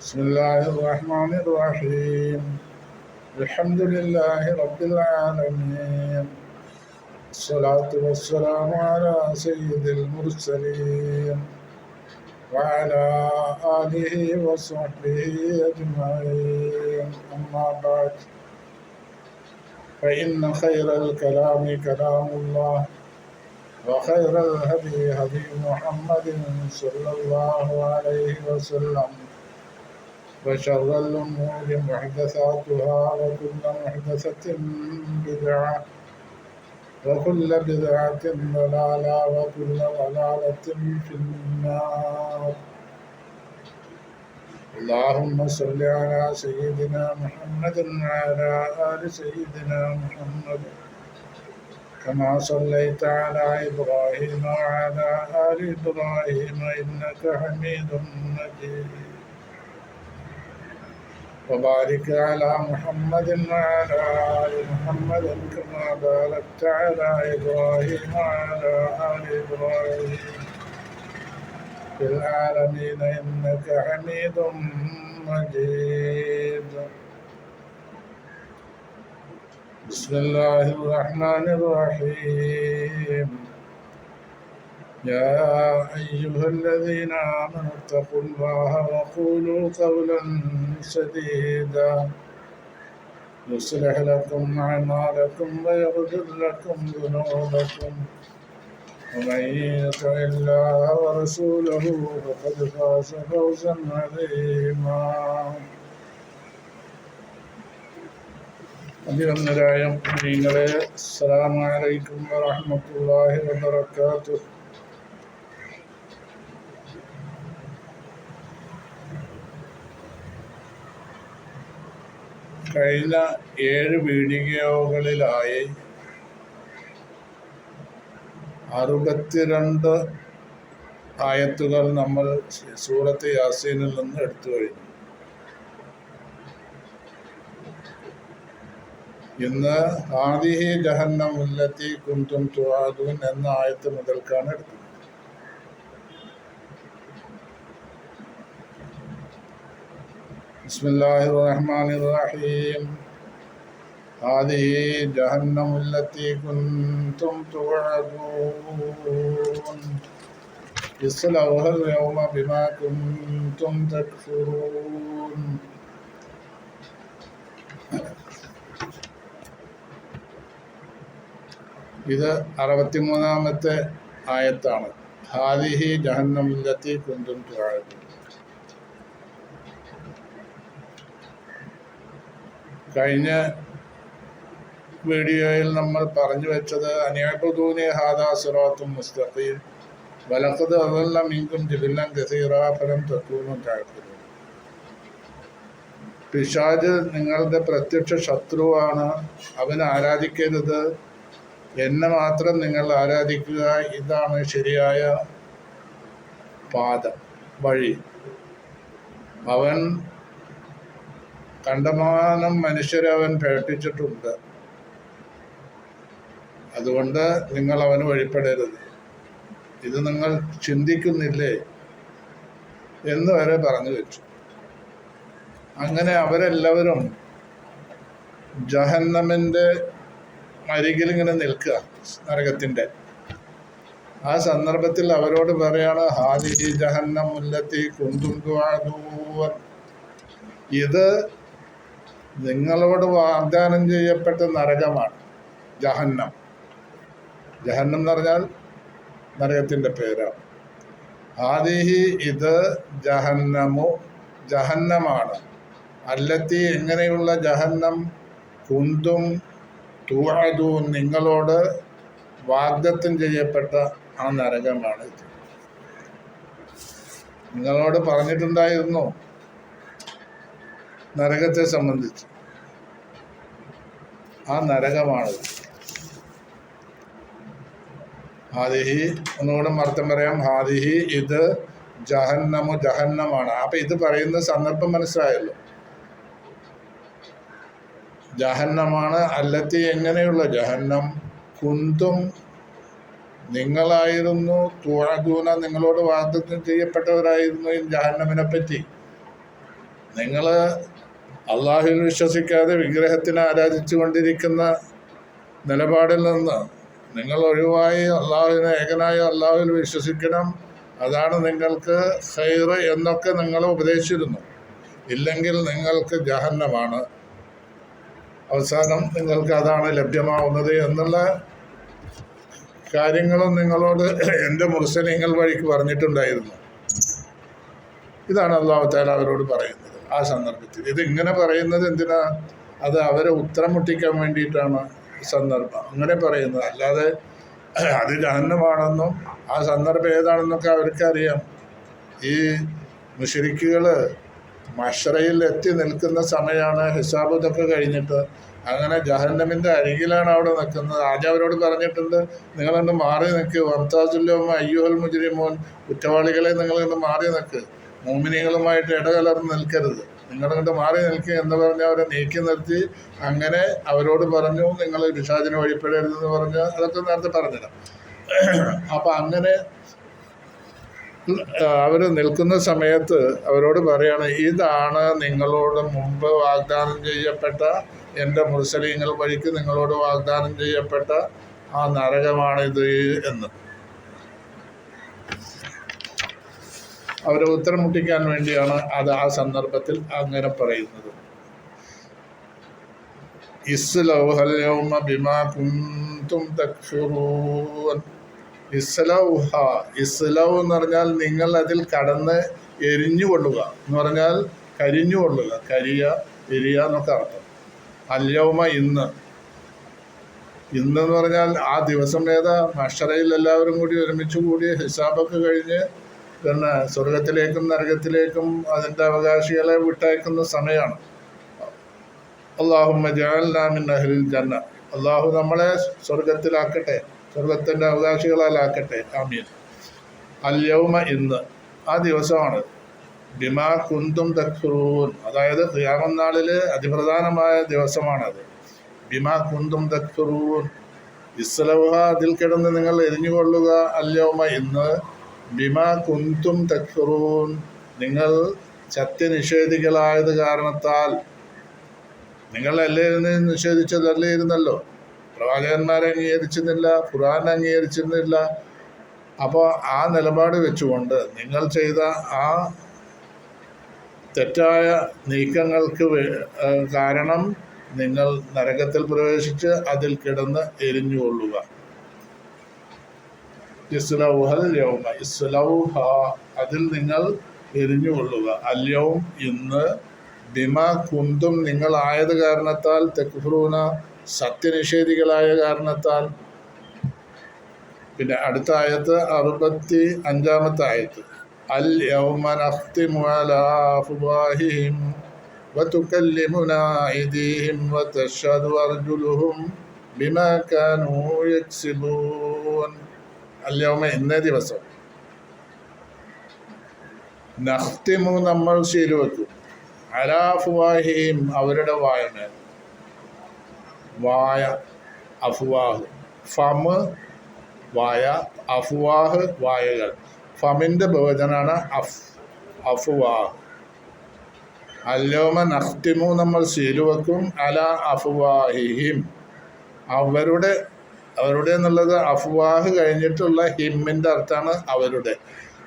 بسم الله الرحمن الرحيم. الحمد لله رب العالمين. الصلاة والسلام على سيد المرسلين وعلى آله وصحبه أجمعين. أما بعد، فإن خير الكلام كلام الله، وخير الهدي هدي محمد صلى الله عليه وسلم، وشر الأمور محدثاتها، وكل محدثة بدعة، وكل بدعة ضلالة، وكل ضلالة في النار. اللهم صل على سيدنا محمد وعلى آل سيدنا محمد كما صليت على إبراهيم وعلى آل إبراهيم إنك حميد مجيد، وبارك على محمد وعلى آل محمد كما باركت على إبراهيم وعلى آل إبراهيم في العالمين إنك حميد مجيد. بسم الله الرحمن الرحيم. يا أيها الذين آمنوا اتقوا الله وقولوا قولا سديدا يصلح لكم أعمالكم ويغفر لكم ذنوبكم، ومن يطع الله ورسوله فقد فاز فوزا عظيما. അഭിനന്ദരായ നിങ്ങളെ, അസ്സലാമു അലൈക്കും വറഹ്മത്തുള്ളാഹി വബറകാതുഹു. കഴിഞ്ഞ 7 വീഡിയോകളിലായി 62 ആയത്തുകൾ നമ്മൾ സൂറത്ത് യാസീനിൽ നിന്ന് എടുത്തു കഴിഞ്ഞു. ഇന്ന് ഹാദിഹി ജഹന്നം ഉല്ലത്തി കുന്തും തുആദൂൻ എന്ന ആയത്ത് മുതൽക്കാണ് എടുത്തത്. ബിസ്മില്ലാഹിർ റഹ്മാനിർ റഹീം. ഹാദിഹി ജഹന്നം ഉല്ലത്തി കുന്തും തുആദൂൻ ഇസ്ലൗഹൽ യൗമ ബിമാ കുന്തും തക്ഫുറൂൻ. ഇത് 63-ാമത്തെ ആയത്താണ്. ഹാദിഹി ജഹന്നം ഉല്ലത്തി കുന്തും തുആദൂൻ. കഴിഞ്ഞ വീഡിയോയിൽ നമ്മൾ പറഞ്ഞു വെച്ചത് അനിഅബ്ദൂനി ഹാദാ സിറാത്തും മുസ്തഖീം വലഖദ് അദല്ല മിൻകും ജിബില്ലൻ കസീറാ ഫലം തകൂനു തഅഖിലൂൻ. പിശാച് നിങ്ങളുടെ പ്രത്യക്ഷ ശത്രുവാണ്, അവനെ ആരാധിക്കരുത്, എന്നെ മാത്രം നിങ്ങൾ ആരാധിക്കുക, ഇതാണ് ശരിയായ പാത, വഴി. അവൻ കണ്ടമാനം മനുഷ്യരെ അവൻ പ്രേക്ഷിച്ചിട്ടുണ്ട്, അതുകൊണ്ട് നിങ്ങൾ അവന് വഴിപ്പെടരുത്. ഇത് നിങ്ങൾ ചിന്തിക്കുന്നില്ലേ എന്ന് വരെ പറഞ്ഞു വെച്ചു. അങ്ങനെ അവരെല്ലാവരും ജഹന്നമിൻ്റെ അരികിൽ ഇങ്ങനെ നിൽക്കുക, നരകത്തിൻ്റെ. ആ സന്ദർഭത്തിൽ അവരോട് പറയാണ്, ഹാദിഹി ജഹന്നം ഉല്ലത്തി കുന്തും തുആദൂൻ. ഇത് നിങ്ങളോട് വാഗ്ദാനം ചെയ്യപ്പെട്ട നരകമാണ്, ജഹന്നം. ജഹന്നം എന്ന് പറഞ്ഞാൽ നരകത്തിൻ്റെ പേരാണ്. ഹാദിഹി, ഇത് ജഹന്നമാണ്. അല്ലത്തി, എങ്ങനെയുള്ള ജഹന്നം, കുന്തും തുഅദൂൻ, നിങ്ങളോട് വാഗ്ദത്തം ചെയ്യപ്പെട്ട ആ നരകമാണ് ഇത്. നിങ്ങളോട് പറഞ്ഞിട്ടുണ്ടായിരുന്നു നരകത്തെ സംബന്ധിച്ച്. ആ നരകമാണിത്. ഹാദിഹി, ഒന്നുകൂടെ അർത്ഥം പറയാം. ഹാദിഹി, ഇത് ജഹന്നമാണ്. അപ്പൊ ഇത് പറയുന്ന സന്ദർഭം മനസ്സിലായല്ലോ. ജഹന്നമാണ്. അല്ലത്തി, എങ്ങനെയുള്ള ജഹന്നം, കുന്തും, നിങ്ങളായിരുന്നു, തുഅദൂന, നിങ്ങളോട് വാഗ്ദത്തം ചെയ്യപ്പെട്ടവരായിരുന്നു ഈ ജഹന്നമിനെ പറ്റി. നിങ്ങൾ അള്ളാഹുവിൽ വിശ്വസിക്കാതെ വിഗ്രഹത്തിനെ ആരാധിച്ചു കൊണ്ടിരിക്കുന്ന നിലപാടിൽ നിന്ന് നിങ്ങൾ ഒഴിവായി അള്ളാഹുവിനെ ഏകനായ അള്ളാഹുവിൽ വിശ്വസിക്കണം, അതാണ് നിങ്ങൾക്ക് ഖൈർ എന്നൊക്കെ നിങ്ങൾ ഉപദേശിച്ചിരുന്നു. ഇല്ലെങ്കിൽ നിങ്ങൾക്ക് ജഹന്നമാണ്, അവസാനം നിങ്ങൾക്ക് അതാണ് ലഭ്യമാവുന്നത് എന്നുള്ള കാര്യങ്ങളും നിങ്ങളോട് എൻ്റെ മുർസലീങ്ങൾ വഴിക്ക് പറഞ്ഞിട്ടുണ്ടായിരുന്നു. ഇതാണ് അല്ലാഹു തആല അവരോട് പറയുന്നത് ആ സന്ദർഭത്തിൽ. ഇതിങ്ങനെ പറയുന്നത് എന്തിനാ? അത് അവരെ ഉത്തരം മുട്ടിക്കാൻ വേണ്ടിയിട്ടാണ് സന്ദർഭം അങ്ങനെ പറയുന്നത്. അല്ലാതെ അത് ജഹന്നമാണെന്നും ആ സന്ദർഭം ഏതാണെന്നൊക്കെ അവർക്കറിയാം. ഈ മുശ്രിക്കുകൾ മശ്റയിൽ എത്തി നിൽക്കുന്ന സമയമാണ്, ഹിസാബ് ഇതൊക്കെ കഴിഞ്ഞിട്ട്. അങ്ങനെ ജഹന്നമിൻ്റെ അരികിലാണ് അവിടെ നിൽക്കുന്നത്. ആദ്യം അവരോട് പറഞ്ഞിട്ടുണ്ട്, നിങ്ങളൊന്ന് മാറി നിൽക്കുക, വംതാസുല്ലോമ അയ്യുഹൽ മുജ്രിമൂൻ, കുറ്റവാളികളെ നിങ്ങളിങ്ങോട്ട് മാറി നിൽക്കുക, മോമിനികളുമായിട്ട് ഇടകലർന്ന് നിൽക്കരുത്, നിങ്ങളിങ്ങോട്ട് മാറി നിൽക്കുക എന്ന് പറഞ്ഞ് അവരെ നീക്കി നിർത്തി. അങ്ങനെ അവരോട് പറഞ്ഞു, നിങ്ങൾ പിശാചിന് വഴിപ്പെടരുതെന്ന് പറഞ്ഞ് അതൊക്കെ നേരത്തെ പറഞ്ഞില്ല. അപ്പം അങ്ങനെ അവർ നിൽക്കുന്ന സമയത്ത് അവരോട് പറയാണ്, ഇതാണ് നിങ്ങളോട് മുമ്പ് വാഗ്ദാനം ചെയ്യപ്പെട്ട എൻ്റെ മുർസലീങ്ങൾ വഴിക്ക് നിങ്ങളോട് വാഗ്ദാനം ചെയ്യപ്പെട്ട ആ നരകമാണിത് എന്ന്. അവരെ ഉത്തരം മുട്ടിക്കാൻ വേണ്ടിയാണ് അത് ആ സന്ദർഭത്തിൽ അങ്ങനെ പറയുന്നത്. ഇസ്ലൗഹൽ യൗമ ബിമാ കുന്തും തക്ഫുറൂൻ. ഇസ്ലൗഹ, ഇസ്ലൗ എന്ന് പറഞ്ഞാൽ നിങ്ങൾ അതിൽ കടന്ന് എരിഞ്ഞുകൊള്ളുക എന്ന് പറഞ്ഞാൽ കരിഞ്ഞുകൊള്ളുക, കരിയ എരിയ എന്നൊക്കെ അർത്ഥം. അല്യൗമ, ഇന്ന്. ഇന്നെന്ന് പറഞ്ഞാൽ ആ ദിവസം ഏതാ? മഹ്ശറയിൽ എല്ലാവരും കൂടി ഒരുമിച്ച് കൂടി ഹിസാബൊക്കെ കഴിഞ്ഞ് പിന്നെ സ്വർഗത്തിലേക്കും നരകത്തിലേക്കും അതിൻ്റെ അവകാശികളെ വിട്ടയക്കുന്ന സമയമാണ്. അല്ലാഹുമ്മ ജഅൽനാ മിൻ അഹ്ലിൽ ജന്ന. അള്ളാഹു നമ്മളെ സ്വർഗത്തിലാക്കട്ടെ, സ്വർഗത്തിൻ്റെ അവകാശികളാലാക്കട്ടെ, ആമീൻ. അൽയൗമ, ഇന്ന്, ആ ദിവസമാണ്. ബിമാ കുന്തും തക്ഫുറൂൻ, അതായത് ഖിയാമത്ത് നാളിൽ അതിപ്രധാനമായ ദിവസമാണത്. ബിമാ കുന്തും തക്ഫുറൂൻ, ഇസ്ലൗഹ, അതിൽ കിടന്ന് നിങ്ങൾ എരിഞ്ഞുകൊള്ളുക. അൽയൗമ, ഇന്ന്. ബിമാ കുന്തും തക്ഫുറൂൻ, നിങ്ങൾ സത്യനിഷേധികളായത് കാരണത്താൽ. നിങ്ങളല്ലേ നിഷേധിച്ചതല്ലേ ഇരുന്നല്ലോ, പ്രവാചകന്മാരെ അംഗീകരിച്ചിരുന്നില്ല, ഖുർആൻ അംഗീകരിച്ചിരുന്നില്ല. അപ്പോൾ ആ നിലപാട് വെച്ചുകൊണ്ട് നിങ്ങൾ ചെയ്ത ആ തെറ്റായ നീക്കങ്ങൾക്ക് കാരണം നിങ്ങൾ നരകത്തിൽ പ്രവേശിച്ച് അതിൽ കിടന്ന് എരിഞ്ഞുകൊള്ളുക. ഇസ്ലൗഹൽ യൗമ, ഇസ്ലൗഹ, അതിൽ നിങ്ങൾ എരിഞ്ഞുകൊള്ളുക. അല്യൗം, ഇന്ന്. ബിമാ കുന്തും, നിങ്ങളായത് കാരണത്താൽ, തക്ഫുറൂന, സത്യനിഷേധികളായ കാരണത്താൽ. പിന്നെ അടുത്ത ആയത്ത് 65-ാമത്തെ ആയത്ത്. അൽ യൗമ നഖ്തിമു അലാ അഫ്വാഹിഹിം വതുകല്ലിമുനാ അയ്ദീഹിം വതശ്ഹദു അർജുലുഹും ബിമാ കാനൂ യക്സിബൂൻ. അൽ യൗമ, ഇന്നേ ദിവസം. നഖ്തിമു, നമ്മൾ ശീലുവെക്കും. അലാ അഫ്വാഹിഹിം, അവരുടെ വായമേൽ. വായ, അഫ്വാഹ്, ഫമ് വായ, അഫ്വാഹ് വായകൾ. ഫമിൻ്റെ ബഹുവചനാണ് അഫ്വാഹ്. അല്യൗമ നഖ്തിമു, നമ്മൾ ശീലുവെക്കും. അലാ അഫ്വാഹിഹിം, അവരുടെ എന്നുള്ളത് അഫ്വാഹ് കഴിഞ്ഞിട്ടുള്ള ഹിമ്മിൻ്റെ അർത്ഥമാണ് അവരുടെ.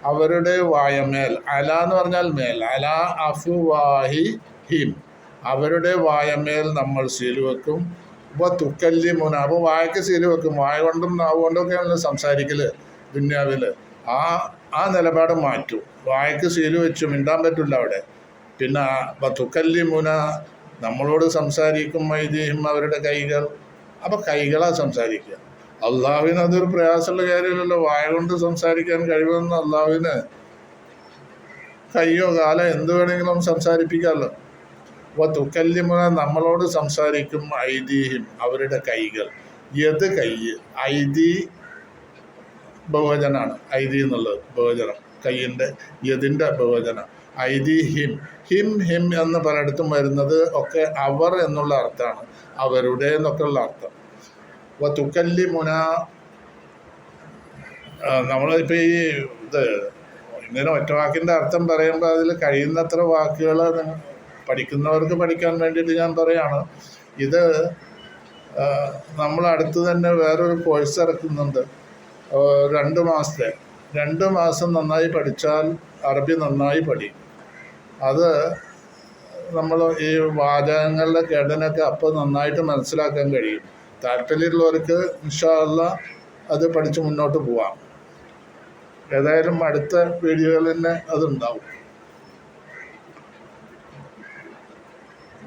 അവരുടെ വായമേൽ. അല എന്ന് പറഞ്ഞാൽ മേൽ. അല അഫ്വാഹി ഹിം, അവരുടെ വായമേൽ നമ്മൾ സീലുവെക്കും. ഇപ്പോൾ തുക്കല്ലിമുന, അപ്പോൾ വായക്ക് സീലുവെക്കും. വായ കൊണ്ടും നാവ് കൊണ്ടൊക്കെയാണല്ലോ സംസാരിക്കൽ ദുന്യാവിൽ. ആ നിലപാട് മാറ്റും. വായക്ക് സീല് വെച്ചു, മിണ്ടാൻ പറ്റില്ല അവിടെ. പിന്നെ തുക്കല്ലിമുന, നമ്മളോട് സംസാരിക്കും. മൈദീഹിം, അവരുടെ കൈകൾ. അപ്പോൾ കൈകളാണ് സംസാരിക്കുക. അള്ളാഹുവിന് അതൊരു പ്രയാസമുള്ള കാര്യമില്ലല്ലോ. വായ കൊണ്ട് സംസാരിക്കാൻ കഴിയുമെന്ന് അള്ളാഹുവിന് കയ്യോ കാലോ എന്ത് വേണമെങ്കിലും സംസാരിപ്പിക്കാമല്ലോ. അപ്പോൾ തുക്കല്ലിമുന, നമ്മളോട് സംസാരിക്കും. ഐദീഹിം, അവരുടെ കൈകൾ. യത്, കൈ. ഐദി ബഹുവചനാണ്. ഐദി എന്നുള്ളത് ബഹുവചനം, കൈയിൻ്റെ യതിൻ്റെ ബഹുവചനം. ഐദീഹിം, ഹിം എന്ന് പലയിടത്തും വരുന്നത് ഒക്കെ അവർ എന്നുള്ള അർത്ഥമാണ്, അവരുടെ എന്നൊക്കെയുള്ള അർത്ഥം. അപ്പോൾ തുക്കല്ലിമുന, നമ്മളിപ്പോൾ ഇത് ഇങ്ങനെ ഒറ്റ വാക്കിൻ്റെ അർത്ഥം പറയുമ്പോൾ അതിൽ കഴിയുന്നത്ര വാക്കുകൾ പഠിക്കുന്നവർക്ക് പഠിക്കാൻ വേണ്ടിയിട്ട് ഞാൻ പറയാണ്. ഇത് നമ്മൾ അടുത്ത് തന്നെ വേറൊരു കോഴ്സ് ഇറക്കുന്നുണ്ട്, 2 മാസത്തെ. 2 മാസം നന്നായി പഠിച്ചാൽ അറബി നന്നായി പഠിക്കും. അത് നമ്മൾ ഈ വാചകങ്ങളുടെ ഘടനയൊക്കെ അപ്പോൾ നന്നായിട്ട് മനസ്സിലാക്കാൻ കഴിയും. താല്പര്യമുള്ളവർക്ക് ഇൻഷാ അല്ലാഹ് അത് പഠിച്ച് മുന്നോട്ട് പോവാം. ഏതായാലും അടുത്ത വീഡിയോയിൽ തന്നെ അതുണ്ടാവും.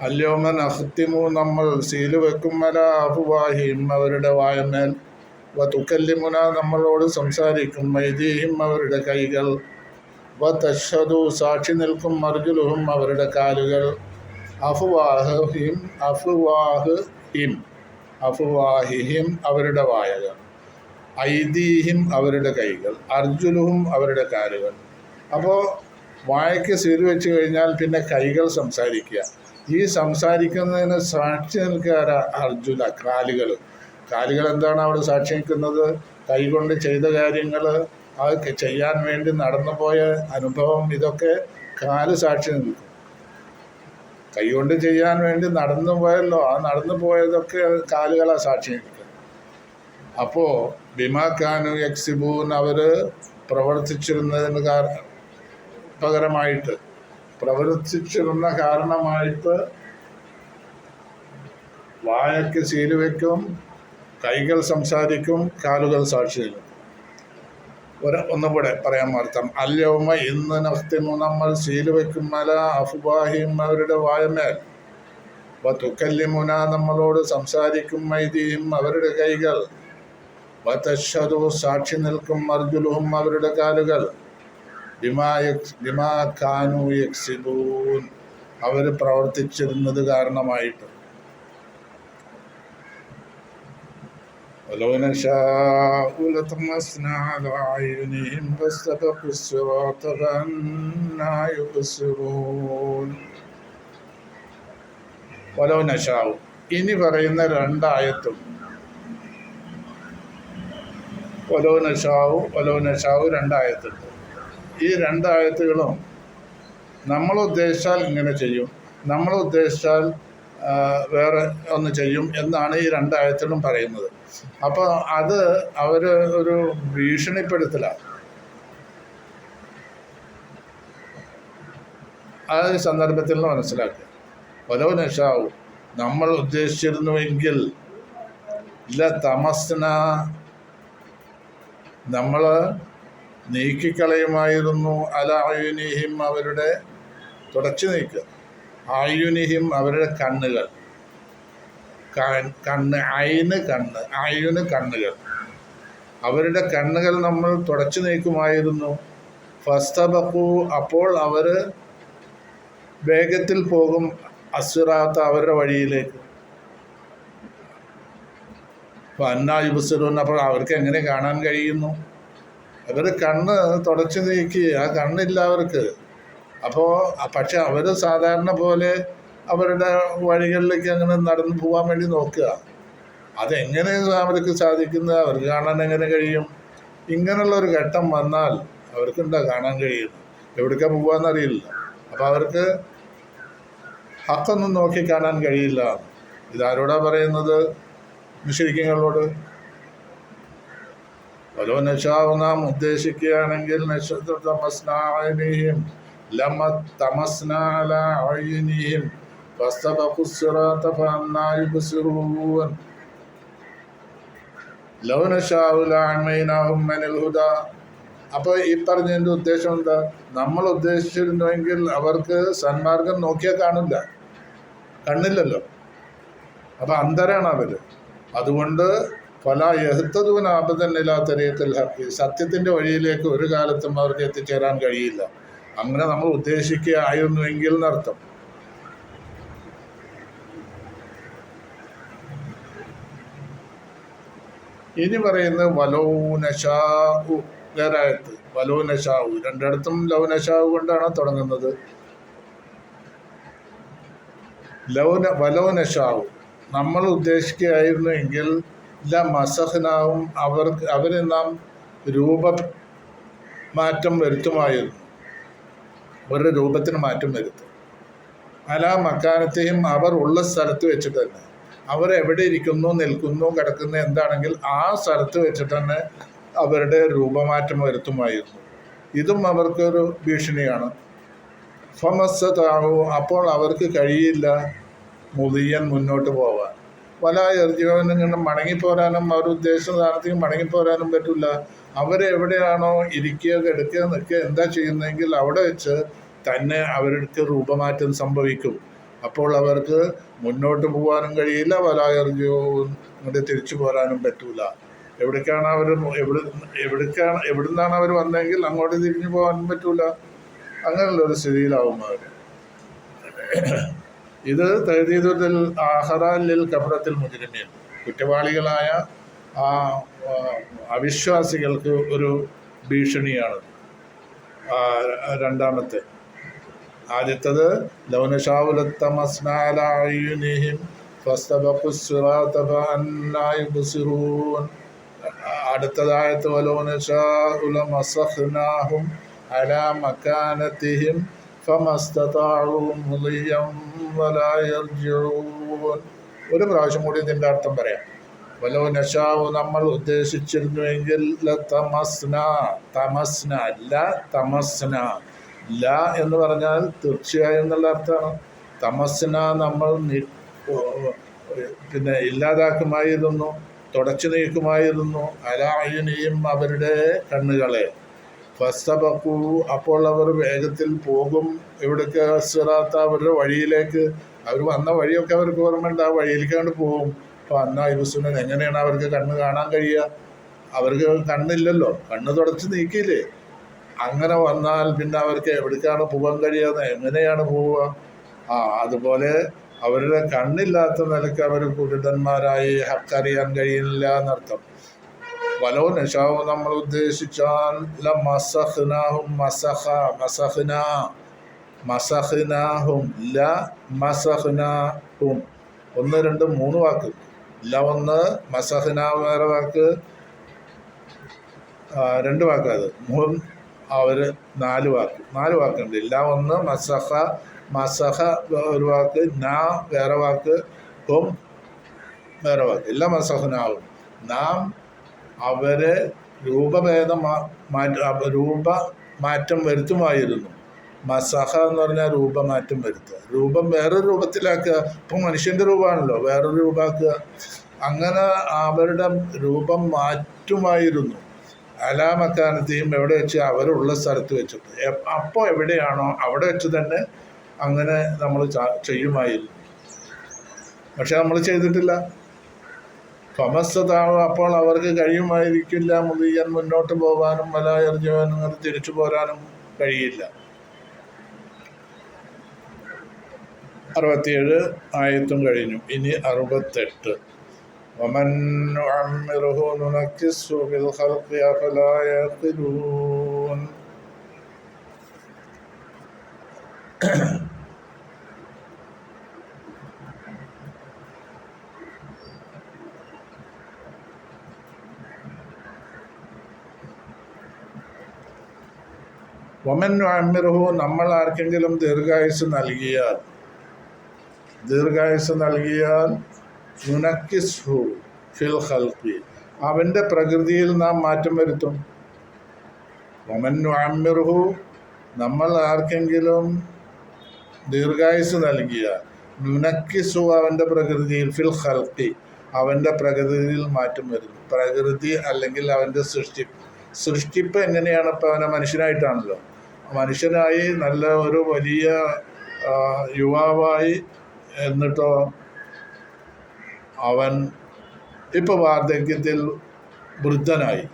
അല്യോമ നഖ്തിമു, നമ്മൾ സീല് വെക്കും അലാ അഫ്വാഹിഹിം, അവരുടെ വായമേൽ, വതുകല്ലിമുന, നമ്മളോട് സംസാരിക്കും, അയ്ദീഹിം, അവരുടെ കൈകൾ, വതശ്ഹദു, സാക്ഷി നിൽക്കും, അർജുലുഹും, അവരുടെ കാലുകൾ, അഫ്വാഹിഹിം അഫ്വാഹിഹിം, അവരുടെ വായകൾ, ഐദീഹിം, അവരുടെ കൈകൾ, അർജുലുഹും, അവരുടെ കാലുകൾ. അപ്പോൾ വായയ്ക്ക് സീല് വെച്ച് കഴിഞ്ഞാൽ പിന്നെ കൈകൾ സംസാരിക്കുക. ഈ സംസാരിക്കുന്നതിന് സാക്ഷി നിൽക്കാര അർജുല, കാലുകൾ എന്താണ് അവിടെ സാക്ഷി നിൽക്കുന്നത്? കൈകൊണ്ട് ചെയ്ത കാര്യങ്ങൾ, അത് ചെയ്യാൻ വേണ്ടി നടന്നുപോയ അനുഭവം, ഇതൊക്കെ കാല് സാക്ഷി നിൽക്കും. കൈകൊണ്ട് ചെയ്യാൻ വേണ്ടി നടന്നു പോയല്ലോ, ആ നടന്നു പോയതൊക്കെ കാലുകളാ സാക്ഷി നിൽക്കുക. അപ്പോൾ ബിമാക്കാനു യക്സിബൂൻ, അവർ പ്രവർത്തിച്ചിരുന്നതിന് പകരമായിട്ട്, പ്രവർത്തിച്ചിരുന്ന കാരണമായിട്ട് വായയ്ക്ക് സീല് വയ്ക്കും, കൈകൾ സംസാരിക്കും, കാലുകൾ സാക്ഷി നിൽക്കും. ഒന്നുകൂടെ പറയാൻ മറത്താം. അല്യൗമ, ഇന്ന്, നഖ്തിമു, നമ്മൾ സീല് വയ്ക്കും, അലാ അഫ്വാഹിഹിം, അവരുടെ വായമേൽ, വതുകല്ലിമുന, നമ്മളോട് സംസാരിക്കും, അയ്ദീഹിം, അവരുടെ കൈകൾ, വതശ്ഹദു, സാക്ഷി നിൽക്കും, അർജുലുഹും, അവരുടെ കാലുകൾ, ബിമാ കാനു യക്സിബൂൻ, അവർ പ്രവർത്തിച്ചിരുന്നത് കാരണമായിട്ട്. വലൗ നശാഉ ലതമസ്നാ അലാ അയ്യുനിഹിം ഫസ്തബഖു الصراط فأنى يبصرون. വലൗ നശാഉ, ഇനി പറയുന്ന 2 ആയത്തും, വലൗ നശാഉ 2 ആയത്തുണ്ട്. ഈ 2 ആയത്തുകളും നമ്മൾ ഉദ്ദേശിച്ചാൽ ഇങ്ങനെ ചെയ്യും, നമ്മൾ ഉദ്ദേശിച്ചാൽ വേറെ ഒന്ന് ചെയ്യും എന്നാണ് ഈ 2 ആയത്തുകളും പറയുന്നത്. അപ്പോൾ അത് അവർ ഒരു ഭീഷണിപ്പെടുത്തലാണ്. ആ സന്ദർഭത്തിൽ നിന്ന് മനസ്സിലാക്കുക. വലൗ നശാഉ, നമ്മൾ ഉദ്ദേശിച്ചിരുന്നുവെങ്കിൽ, ലതമസ്ന, നമ്മൾ നീക്കിക്കളയുമായിരുന്നു, അല അയ്യുനിഹിം, അവരുടെ, തുടച്ചു നീക്കുക, അയ്യുനിഹിം, അവരുടെ കണ്ണുകൾ, അയ്യുന് കണ്ണുകൾ, അവരുടെ കണ്ണുകൾ നമ്മൾ തുടച്ചു നീക്കുമായിരുന്നു. ഫസ്തബഖു, അപ്പോൾ അവർ വേഗത്തിൽ പോകും, അസ്റാത്ത, അവരുടെ വഴിയിലേക്ക്. ഫഅന്നാ യുബ്സിറൂൻ, അപ്പോൾ അവർക്ക് എങ്ങനെ കാണാൻ കഴിയുന്നു? അവർ കണ്ണ് തുടച്ചു നീക്കി, ആ കണ്ണില്ല അവർക്ക്. അപ്പോൾ പക്ഷെ അവർ സാധാരണ പോലെ അവരുടെ വഴികളിലേക്ക് അങ്ങനെ നടന്നു പോകാൻ വേണ്ടി നോക്കുക. അതെങ്ങനെ അവർക്ക് സാധിക്കുന്നത്? അവർക്ക് കാണാൻ എങ്ങനെ കഴിയും? ഇങ്ങനെയുള്ളൊരു ഘട്ടം വന്നാൽ അവർക്കുണ്ടാ കാണാൻ കഴിയുന്നു, എവിടേക്കാണ് പോകാമെന്നറിയില്ല. അപ്പോൾ അവർക്ക് ഹക്കൊന്നും നോക്കി കാണാൻ കഴിയില്ല. ഇതാരോടാ പറയുന്നത്? മുശ്രിക്കുകളോട്. വലോ നശാഉ, നാം ഉദ്ദേശിക്കുകയാണെങ്കിൽ, തമസ്നാ അലൈഹിം ലമതമസ്നാ അലാ അയ്യുനിഹിം ഫസ്തബഖു الصراط فأنى يبصرون. ലൗ നശാഉ ലഅമൈനാഹും മിനൽ ഹുദാ. അപ്പോൾ ഈ പറഞ്ഞതിൻ്റെ ഉദ്ദേശം എന്താ? നമ്മൾ ഉദ്ദേശിച്ചിരുന്നുവെങ്കിൽ അവർക്ക് സന്മാർഗം നോക്കിയാൽ കാണില്ല, കണ്ണില്ലല്ലോ. അപ്പം അന്ധരാണ് അവർ. അതുകൊണ്ട് പല യഹ്തദൂന അബദൻ ഇലാ തരീഖിൽ ഹഖ്, സത്യത്തിൻ്റെ വഴിയിലേക്ക് ഒരു കാലത്തും അവർക്ക് എത്തിച്ചേരാൻ കഴിയില്ല. അങ്ങനെ നമ്മൾ ഉദ്ദേശിക്കുകയായിരുന്നുവെങ്കിൽ എന്നർത്ഥം. ഇനി പറയുന്നത് വലൗ നശാഉ, വേറായത്ത് വലൗ നശാഉ, 2 ലൗ നശാഉ കൊണ്ടാണ് തുടങ്ങുന്നത്. വലൗ നശാഉ, നമ്മൾ ഉദ്ദേശിക്കുകയായിരുന്നു എങ്കിൽ, മസഖ്നാവും, അവരെ നാം രൂപമാറ്റം വരുത്തുമായിരുന്നു, അവരുടെ രൂപത്തിന് മാറ്റം വരുത്തും. അലാ മക്കാനത്തെയും അവർ ഉള്ള സ്ഥലത്ത് വെച്ചിട്ട് തന്നെ, അവരെവിടെ ഇരിക്കുന്നു, നിൽക്കുന്നു, കിടക്കുന്നു എന്താണെങ്കിൽ ആ സ്ഥലത്ത് വെച്ചിട്ട് തന്നെ അവരുടെ രൂപമാറ്റം വരുത്തുമായിരുന്നു. ഇതും അവർക്കൊരു ഭീഷണിയാണ്. ഫമസ്സതാവു, അപ്പോൾ അവർക്ക് കഴിയില്ല മുതിയൻ മുന്നോട്ട് പോവാൻ. പല എർജിവനും മടങ്ങിപ്പോരാനും അവർ ഉദ്ദേശിച്ച സ്ഥാനത്തേക്ക് മടങ്ങിപ്പോരാനും പറ്റില്ല. അവരെവിടെയാണോ ഇരിക്കുക, കിടക്കുക, നിൽക്കുക, എന്താ ചെയ്യുന്നതെങ്കിൽ അവിടെ വെച്ച് തന്നെ അവർക്ക് രൂപമാറ്റം സംഭവിക്കും. അപ്പോൾ അവർക്ക് മുന്നോട്ട് പോകാനും കഴിയില്ല, പല എർജിവും ഇങ്ങോട്ട് തിരിച്ചു പോരാനും പറ്റൂല. എവിടേക്കാണ് അവർ എവിടുന്നാണ് അവർ വന്നതെങ്കിൽ അങ്ങോട്ട് തിരിഞ്ഞു പോകാനും പറ്റൂല. അങ്ങനെയുള്ള ഒരു സ്ഥിതിയിലാവും അവർ. ഇത് തഹദീദുൽ ആഖിറയിൽ കഫറത്തിൽ മുജ്രിമീൻ, കുറ്റവാളികളായ ആ അവിശ്വാസികൾക്ക് ഒരു ഭീഷണിയാണ്. രണ്ടാമത്തെ, ആദ്യത്തത് ലൗനശാവുലത്തമസ്നാലഅയ്യുനിഹിം ഫസ്തബഖുസ്സിറാത ഫഅന്നാ യുബ്സിറൂൻ. അടുത്തതായത്ത് വലൗനശാഉ ലമസഖ്നാഹും അലാ മകാനതിഹിം ഫമസ്തതാഉ മുളിയം വലാ യർജിഊൻ. ഒരു പ്രാവശ്യം കൂടി ഇതിൻ്റെ അർത്ഥം പറയാം. വലൗ നശാഉ, നമ്മൾ ഉദ്ദേശിച്ചിരുന്നുവെങ്കിൽ തമസ്ന ല എന്ന് പറഞ്ഞാൽ തീർച്ചയായും എന്നുള്ള അർത്ഥമാണ്. തമസ്ന നമ്മൾ പിന്നെ ഇല്ലാതാക്കുമായിരുന്നു, തുടച്ചു നീക്കുമായിരുന്നു. അലായുനിയും അവരുടെ കണ്ണുകളെ. ഫസ്തബഖു, അപ്പോൾ അവർ വേഗത്തിൽ പോകും. എവിടേക്ക്? സിറാത്ത, അവരുടെ വഴിയിലേക്ക്. അവർ വന്ന വഴിയൊക്കെ അവർക്ക് ഓർമ്മയുണ്ട്, ആ വഴിയിലേക്കാണ്ട് പോകും. അപ്പോൾ അന്നാ യുബ്സിറൂൻ, എങ്ങനെയാണ് അവർക്ക് കണ്ണ് കാണാൻ കഴിയുക? അവർക്ക് കണ്ണില്ലല്ലോ, കണ്ണ് തുടച്ച് നീക്കിയില്ലേ. അങ്ങനെ വന്നാൽ പിന്നെ അവർക്ക് എവിടേക്കാണ് പോകാൻ കഴിയാതെ, എങ്ങനെയാണ് പോവുക? അതുപോലെ അവരുടെ കണ്ണില്ലാത്ത നിലയ്ക്ക് അവർ കുരുടന്മാരായി ഹക്കറിയാൻ കഴിയില്ല എന്നർത്ഥം. വലോ നശാവു, നമ്മൾ ഉദ്ദേശിച്ചാൽ ലമസഖ്നാഹും, മസഖ്നാഹും, 1 2 3 വാക്ക്. ഒന്ന് മസഖ്ന വേറെ വാക്ക്, 2 വാക്കത്. അവർ 4 വാക്കുണ്ട്. ഒന്ന് മസഖ ഒരു വാക്ക്, വേറെ വാക്ക്, ഹും വേറെ വാക്ക്. എല്ലാ മസഖ്നാവും, നാം അവരെ രൂപമാറ്റം വരുത്തുമായിരുന്നു. മസഹ എന്ന് പറഞ്ഞാൽ രൂപമാറ്റം വരുത്തുക, രൂപം വേറൊരു രൂപത്തിലാക്കുക. ഇപ്പം മനുഷ്യൻ്റെ രൂപമാണല്ലോ, വേറൊരു രൂപമാക്കുക. അങ്ങനെ അവരുടെ രൂപം മാറ്റുമായിരുന്നു. അലാമക്കാനത്തെയും, എവിടെ വെച്ച്? അവരുള്ള സ്ഥലത്ത് വെച്ചിട്ട്. അപ്പോൾ എവിടെയാണോ അവിടെ വെച്ച് തന്നെ അങ്ങനെ നമ്മൾ ചെയ്യുമായിരുന്നു. പക്ഷെ നമ്മൾ ചെയ്തിട്ടില്ല. ഫമസ്തതാവ്, അപ്പോൾ അവർക്ക് കഴിയുമായിരിക്കില്ല മുതിയൻ മുന്നോട്ട് പോകാനും വലാ യർജിഊൻ, തിരിച്ചു പോരാനും കഴിയില്ല. 67 ആയത്തും കഴിഞ്ഞു. ഇനി 68. വമൻ നുഅമ്മിറുഹു നുനക്കിസ്ഹു ഫിൽ ഖൽഖി അഫലാ യഖിലൂൻ. വമൻ നുഅമ്മിറുഹു, നമ്മൾ ആർക്കെങ്കിലും ദീർഘായുസ് നൽകിയാൽ നുനക്കിസ്ഹു ഫിൽ ഖൽഖി, അവൻ്റെ പ്രകൃതിയിൽ നാം മാറ്റം വരുത്തും. വമൻ നുഅമ്മിറുഹു, നമ്മൾ ആർക്കെങ്കിലും ദീർഘായുസ് നൽകിയാൽ നുനക്കിസ്ഹു, അവൻ്റെ പ്രകൃതിയിൽ, ഫിൽ ഖൽഖി, അവൻ്റെ പ്രകൃതിയിൽ മാറ്റം വരുന്നു. പ്രകൃതി അല്ലെങ്കിൽ അവൻ്റെ സൃഷ്ടിപ്പ് എങ്ങനെയാണ്? ഇപ്പം അവനെ മനുഷ്യനായിട്ടാണല്ലോ. മനുഷ്യനായി നല്ല ഒരു വലിയ യുവാവായി, എന്നിട്ടോ അവൻ ഇപ്പോൾ വാർദ്ധക്യത്തിൽ വൃദ്ധനായി.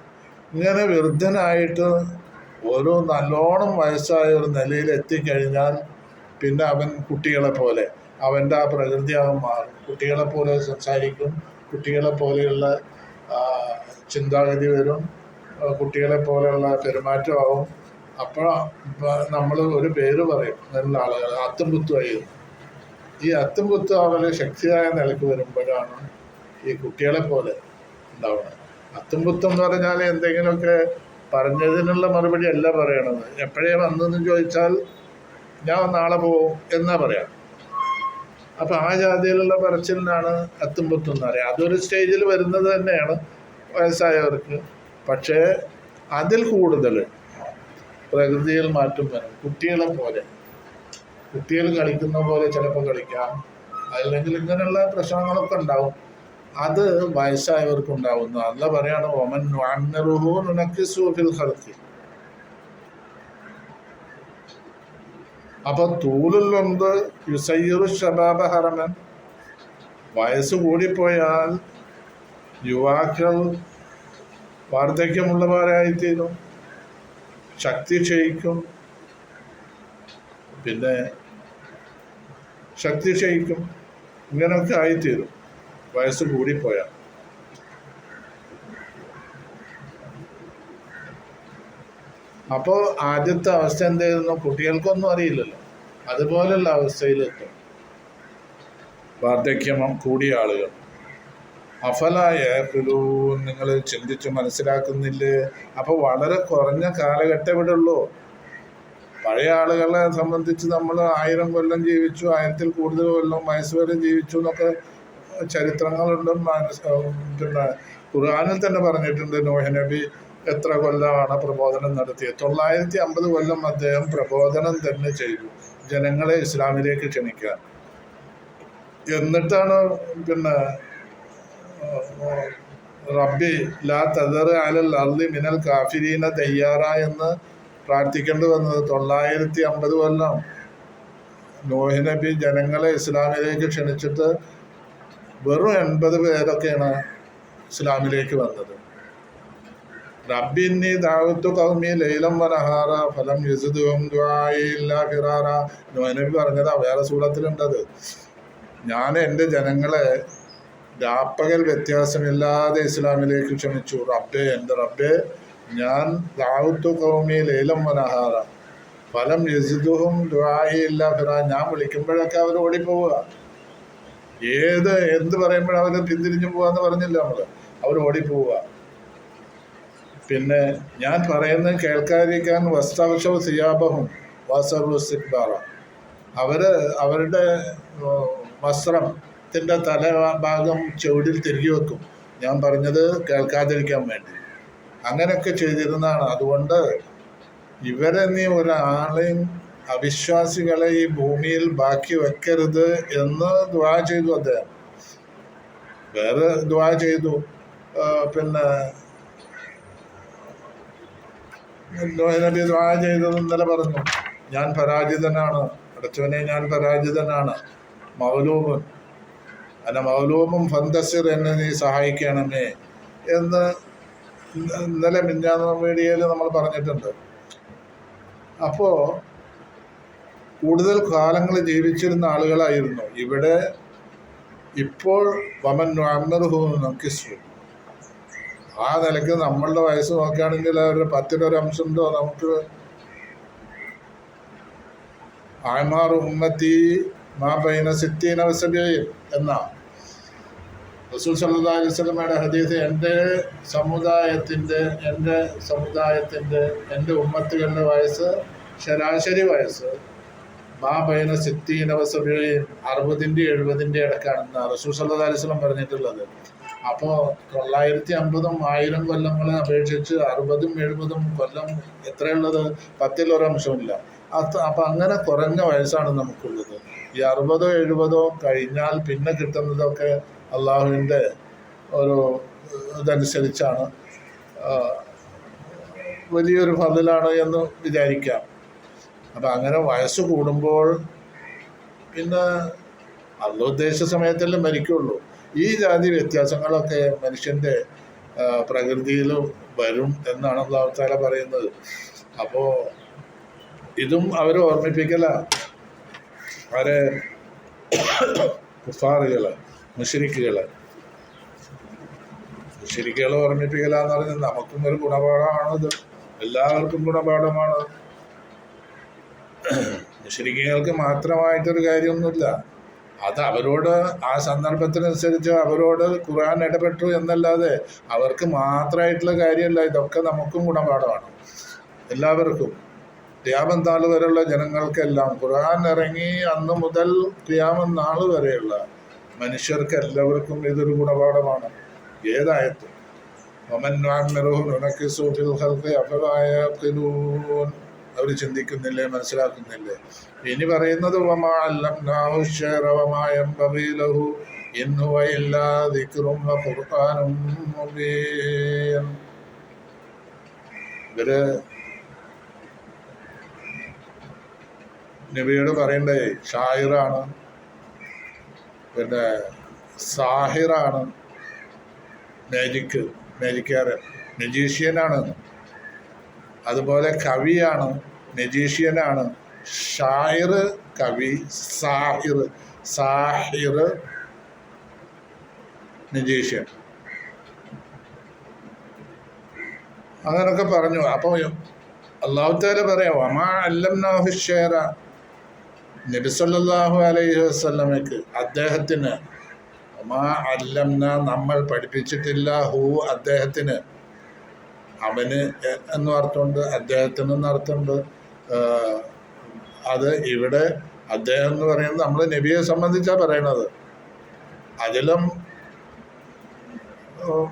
ഇങ്ങനെ വൃദ്ധനായിട്ട് ഒരു നല്ലോണം വയസ്സായ ഒരു നിലയിൽ എത്തിക്കഴിഞ്ഞാൽ പിന്നെ അവൻ കുട്ടികളെ പോലെ, അവൻ്റെ ആ പ്രകൃതി അവൻ മാറും. കുട്ടികളെ പോലെ സംസാരിക്കും, കുട്ടികളെ പോലെയുള്ള ചിന്താഗതി വരും, കുട്ടികളെ പോലെയുള്ള പെരുമാറ്റമാവും. അപ്പോൾ നമ്മൾ ഒരു പേര് പറയും നല്ല ആളുകൾ, അത്തുംപുത്തുമായി. ഈ അത്തുംപുത്ത് അവരെ ശക്തിയായ നിലയ്ക്ക് വരുമ്പോഴാണ് ഈ കുട്ടികളെ പോലെ ഉണ്ടാവുന്നത്. അത്തുംപുത്തം എന്ന് പറഞ്ഞാൽ എന്തെങ്കിലുമൊക്കെ പറഞ്ഞതിനുള്ള മറുപടി അല്ല പറയണത്. എപ്പോഴേ വന്നെന്ന് ചോദിച്ചാൽ ഞാൻ നാളെ പോവും എന്നാ പറയാം. അപ്പം ആ ജാതിയിലുള്ള പറച്ചിലിനാണ് എത്തുമ്പത്തും എന്ന് പറയുക. അതൊരു സ്റ്റേജിൽ വരുന്നത് തന്നെയാണ് വയസ്സായവർക്ക്. പക്ഷേ അതിൽ കൂടുതൽ പ്രകൃതിയിൽ മാറ്റം വരും. കുട്ടികളെ പോലെ, കുട്ടികൾ കളിക്കുന്ന പോലെ ചിലപ്പോൾ കളിക്കാം, അല്ലെങ്കിൽ ഇങ്ങനെയുള്ള പ്രശ്നങ്ങളൊക്കെ ഉണ്ടാവും. അത് വയസ്സായവർക്കുണ്ടാവുന്നു. അല്ല പറയാണ് ഒമൻ വഅന്നറുഹു നുനക്കിസു ഫിൽ ഖൽഖി. അപ്പൊ തൂലുള്ളത് യുസയ്യിറു ശബാബ ഹറമൻ. വയസ്സ് കൂടിപ്പോയാൽ യുവാക്കൾ വാർദ്ധക്യമുള്ളവരായിത്തീരും, ശക്തി ക്ഷയിക്കും. പിന്നെ ശക്തി ക്ഷയിക്കും, ഇങ്ങനെയൊക്കെ ആയിത്തീരും വയസ്സ് കൂടിപ്പോയാൽ. അപ്പോൾ ആദ്യത്തെ അവസ്ഥ എന്തായിരുന്നു? കുട്ടികൾക്കൊന്നും അറിയില്ലല്ലോ. അതുപോലുള്ള അവസ്ഥയിലെത്തും വാർദ്ധക്യം കൂടിയ ആളുകൾ. അഫലായഖിലൂൻ, നിങ്ങൾ ചിന്തിച്ച് മനസ്സിലാക്കുന്നില്ലേ? അപ്പോൾ വളരെ കുറഞ്ഞ കാലഘട്ടം ഇവിടെ ഉള്ളൂ. പഴയ ആളുകളെ സംബന്ധിച്ച് നമ്മൾ 1000 കൊല്ലം ജീവിച്ചു, 1000-ൽ കൂടുതൽ കൊല്ലം വയസ്സ് വരെ ജീവിച്ചു എന്നൊക്കെ ചരിത്രങ്ങളുണ്ട്. പിന്നെ ഖുർആനിൽ തന്നെ പറഞ്ഞിട്ടുണ്ട് നൂഹ് നബി എത്ര കൊല്ലമാണ് പ്രബോധനം നടത്തിയത്. 950 കൊല്ലം അദ്ദേഹം പ്രബോധനം തന്നെ ചെയ്തു, ജനങ്ങളെ ഇസ്ലാമിലേക്ക് ക്ഷണിക്കാൻ. എന്നിട്ടാണ് പിന്നെ റബ്ബി ലാ തദർ അലൽ അർളി മിനൽ കാഫിരീന ദയ്യാറ എന്ന് പ്രാർത്ഥിക്കേണ്ടി വന്നത്. 950 കൊല്ലം നൂഹ് നബി ജനങ്ങളെ ഇസ്ലാമിലേക്ക് ക്ഷണിച്ചിട്ട് വെറും 80 പേരൊക്കെയാണ് ഇസ്ലാമിലേക്ക് വന്നത്. റബ്ബിന്നി ദഅവ്തു ഖൗമി ലൈലം വനഹാറ ഫലം യസിദ്ഹും ദുആഇ ഇല്ലാ ഫിറാറ. നൂഹ് നബി പറഞ്ഞത് വേറെ സൂറത്തിലുണ്ടത്. ഞാൻ എൻ്റെ ജനങ്ങളെ രാപ്പകൽ വ്യത്യാസമില്ലാതെ ഇസ്ലാമിലേക്ക് ക്ഷണിച്ചു. റബ്ബേ, എൻ്റെ റബ്ബേ, ഞാൻ ദഅവ്തു ഖൗമി ലൈലം വനഹാറ ഫലം യസിദ്ഹും ദുആഇ ഇല്ലാ ഫിറാറ. ഞാൻ വിളിക്കുമ്പോഴൊക്കെ അവർ ഓടിപ്പോവുക. എന്ത് പറയുമ്പോഴവർ പിന്തിരിഞ്ഞു പോവാന്ന് പറഞ്ഞില്ല നമ്മൾ, അവർ ഓടിപ്പോവുക. പിന്നെ ഞാൻ പറയുന്നത് കേൾക്കാതിരിക്കാൻ വസ്താവശവും സിയാബഹും വാസറുസിക്ബാറ. അവരുടെ വസ്ത്രത്തിൻ്റെ തലഭാഗം ചുവടിൽ തിരികെ വെക്കും, ഞാൻ പറഞ്ഞത് കേൾക്കാതിരിക്കാൻ വേണ്ടി. അങ്ങനെയൊക്കെ ചെയ്തിരുന്നതാണ്. അതുകൊണ്ട് ഇവരെ നീ ഒരാളെയും അവിശ്വാസികളെ ഈ ഭൂമിയിൽ ബാക്കി വെക്കരുത് എന്ന് ദുആ ചെയ്തു. അദ്ദേഹം വേറെ ദുആ ചെയ്തു. പിന്നെ നൂഹ് നബി ദുആ ചെയ്തത് ഇന്നലെ പറഞ്ഞു, ഞാൻ പരാജിതനാണ്, അടച്ചവനെ ഞാൻ പരാജിതനാണ്. മൗലൂമുൻ മൗലൂമും ഫന്തസിർ, എന്നെ നീ സഹായിക്കണമേ എന്ന് ഇന്നലെ മിഞ്ഞാന്ന് വീഡിയോയിൽ നമ്മൾ പറഞ്ഞിട്ടുണ്ട്. അപ്പോൾ കൂടുതൽ കാലങ്ങൾ ജീവിച്ചിരുന്ന ആളുകളായിരുന്നു ഇവിടെ. ഇപ്പോൾ വമൻ നുഅമ്മിറുഹു നൻകിസ്ഹു. ആ നിലയ്ക്ക് നമ്മളുടെ വയസ്സ് നോക്കുകയാണെങ്കിൽ അവരുടെ 10-ൽ 1 അംശമുണ്ടോ നമുക്ക്? ആമാറു ഉമ്മത്തി മാ ബൈന 60 വ 70 എന്നാ റസൂൽ സല്ലല്ലാഹു അലൈഹി വസല്ലമയുടെ ഹദീസ്. എൻ്റെ ഉമ്മത്തുകളുടെ വയസ്സ്, ശരാശരി വയസ്സ് മാ ബൈന 60 വ 70, 60-ൻ്റെയും 70-ൻ്റെയും ഇടക്കാണെന്ന് റസൂൽ സല്ലല്ലാഹു അലൈഹി വസല്ലം പറഞ്ഞിട്ടുള്ളത്. അപ്പോൾ 950-ഉം 1000 കൊല്ലങ്ങളെ അപേക്ഷിച്ച് 60-ഉം 70-ഉം കൊല്ലം എത്രയുള്ളത്? 10-ൽ 1 അംശമില്ല. അപ്പം അങ്ങനെ കുറഞ്ഞ വയസ്സാണ് നമുക്കുള്ളത്. ഈ 60-ഓ 70-ഓ കഴിഞ്ഞാൽ പിന്നെ കിട്ടുന്നതൊക്കെ അള്ളാഹുവിൻ്റെ ഒരു ഇതനുസരിച്ചാണ്, വലിയൊരു ഫضലാണ് എന്ന് വിചാരിക്കാം. അപ്പം അങ്ങനെ വയസ്സ് കൂടുമ്പോൾ പിന്നെ അള്ളാഹു ഉദ്ദേശിച്ച സമയത്തല്ലേ മരിക്കുള്ളൂ. ഈ ജാതി വ്യത്യാസങ്ങളൊക്കെ മനുഷ്യൻ്റെ പ്രകൃതിയിൽ വരും എന്നാണ് അല്ലാഹു തആല പറയുന്നത്. അപ്പോൾ ഇതും അവർ ഓർമ്മിപ്പിക്കല, അവരെ കുഫാറുകളെ, മുശ്രിക്കുകളെ ഓർമ്മിപ്പിക്കല എന്ന് പറഞ്ഞാൽ നമുക്കും ഒരു ഗുണപാഠമാണത്, എല്ലാവർക്കും ഗുണപാഠമാണ്. മുശ്രിക്കുകൾക്ക് മാത്രമായിട്ടൊരു കാര്യമൊന്നുമില്ല. അത് അവരോട് ആ സന്ദർഭത്തിനനുസരിച്ച് അവരോട് ഖുർആൻ ഇടപെട്ടു എന്നല്ലാതെ അവർക്ക് മാത്രമായിട്ടുള്ള കാര്യമല്ല. ഇതൊക്കെ നമുക്കും ഗുണപാഠമാണ്, എല്ലാവർക്കും. ഖിയാമത്ത് നാൾ വരെയുള്ള ജനങ്ങൾക്കെല്ലാം ഖുർആൻ ഇറങ്ങി അന്ന് മുതൽ ഖിയാമത്ത് നാൾ വരെയുള്ള മനുഷ്യർക്ക് എല്ലാവർക്കും ഇതൊരു ഗുണപാഠമാണ്. ഏതായത്തും അവർ ചിന്തിക്കുന്നില്ലേ, മനസ്സിലാക്കുന്നില്ലേ? ഇനി പറയുന്നത് ഇവര് നബിയോട് പറയണ്ടേ, ഷായിറാണ്, പിന്നെ സാഹിറാണ്, മാജിക്കാരൻ, മജീഷ്യനാണ്, അതുപോലെ കവിയാണ്, മജീഷ്യനാണ്, ഷായിർ കവി, സാഹിർ മജീഷ്യൻ, അങ്ങനൊക്കെ പറഞ്ഞു. അപ്പോൾ അല്ലാഹു തആല പറയാം, വമാ അല്ലംനാഹു ശിഅറ, നബി സല്ലല്ലാഹു അലൈഹി വസല്ലമയ്ക്ക്, അദ്ദേഹത്തിന്, വമാ അല്ലംന, നമ്മൾ പഠിപ്പിച്ചിട്ടില്ല, ഹു, അദ്ദേഹത്തിന്, അവന് എന്നും അർത്ഥമുണ്ട്, അദ്ദേഹത്തിന് എന്നും അർത്ഥമുണ്ട്. അത് ഇവിടെ അദ്ദേഹം എന്ന് പറയുന്നത് നമ്മൾ നബിയെ സംബന്ധിച്ചാണ് പറയണത്. അതിലും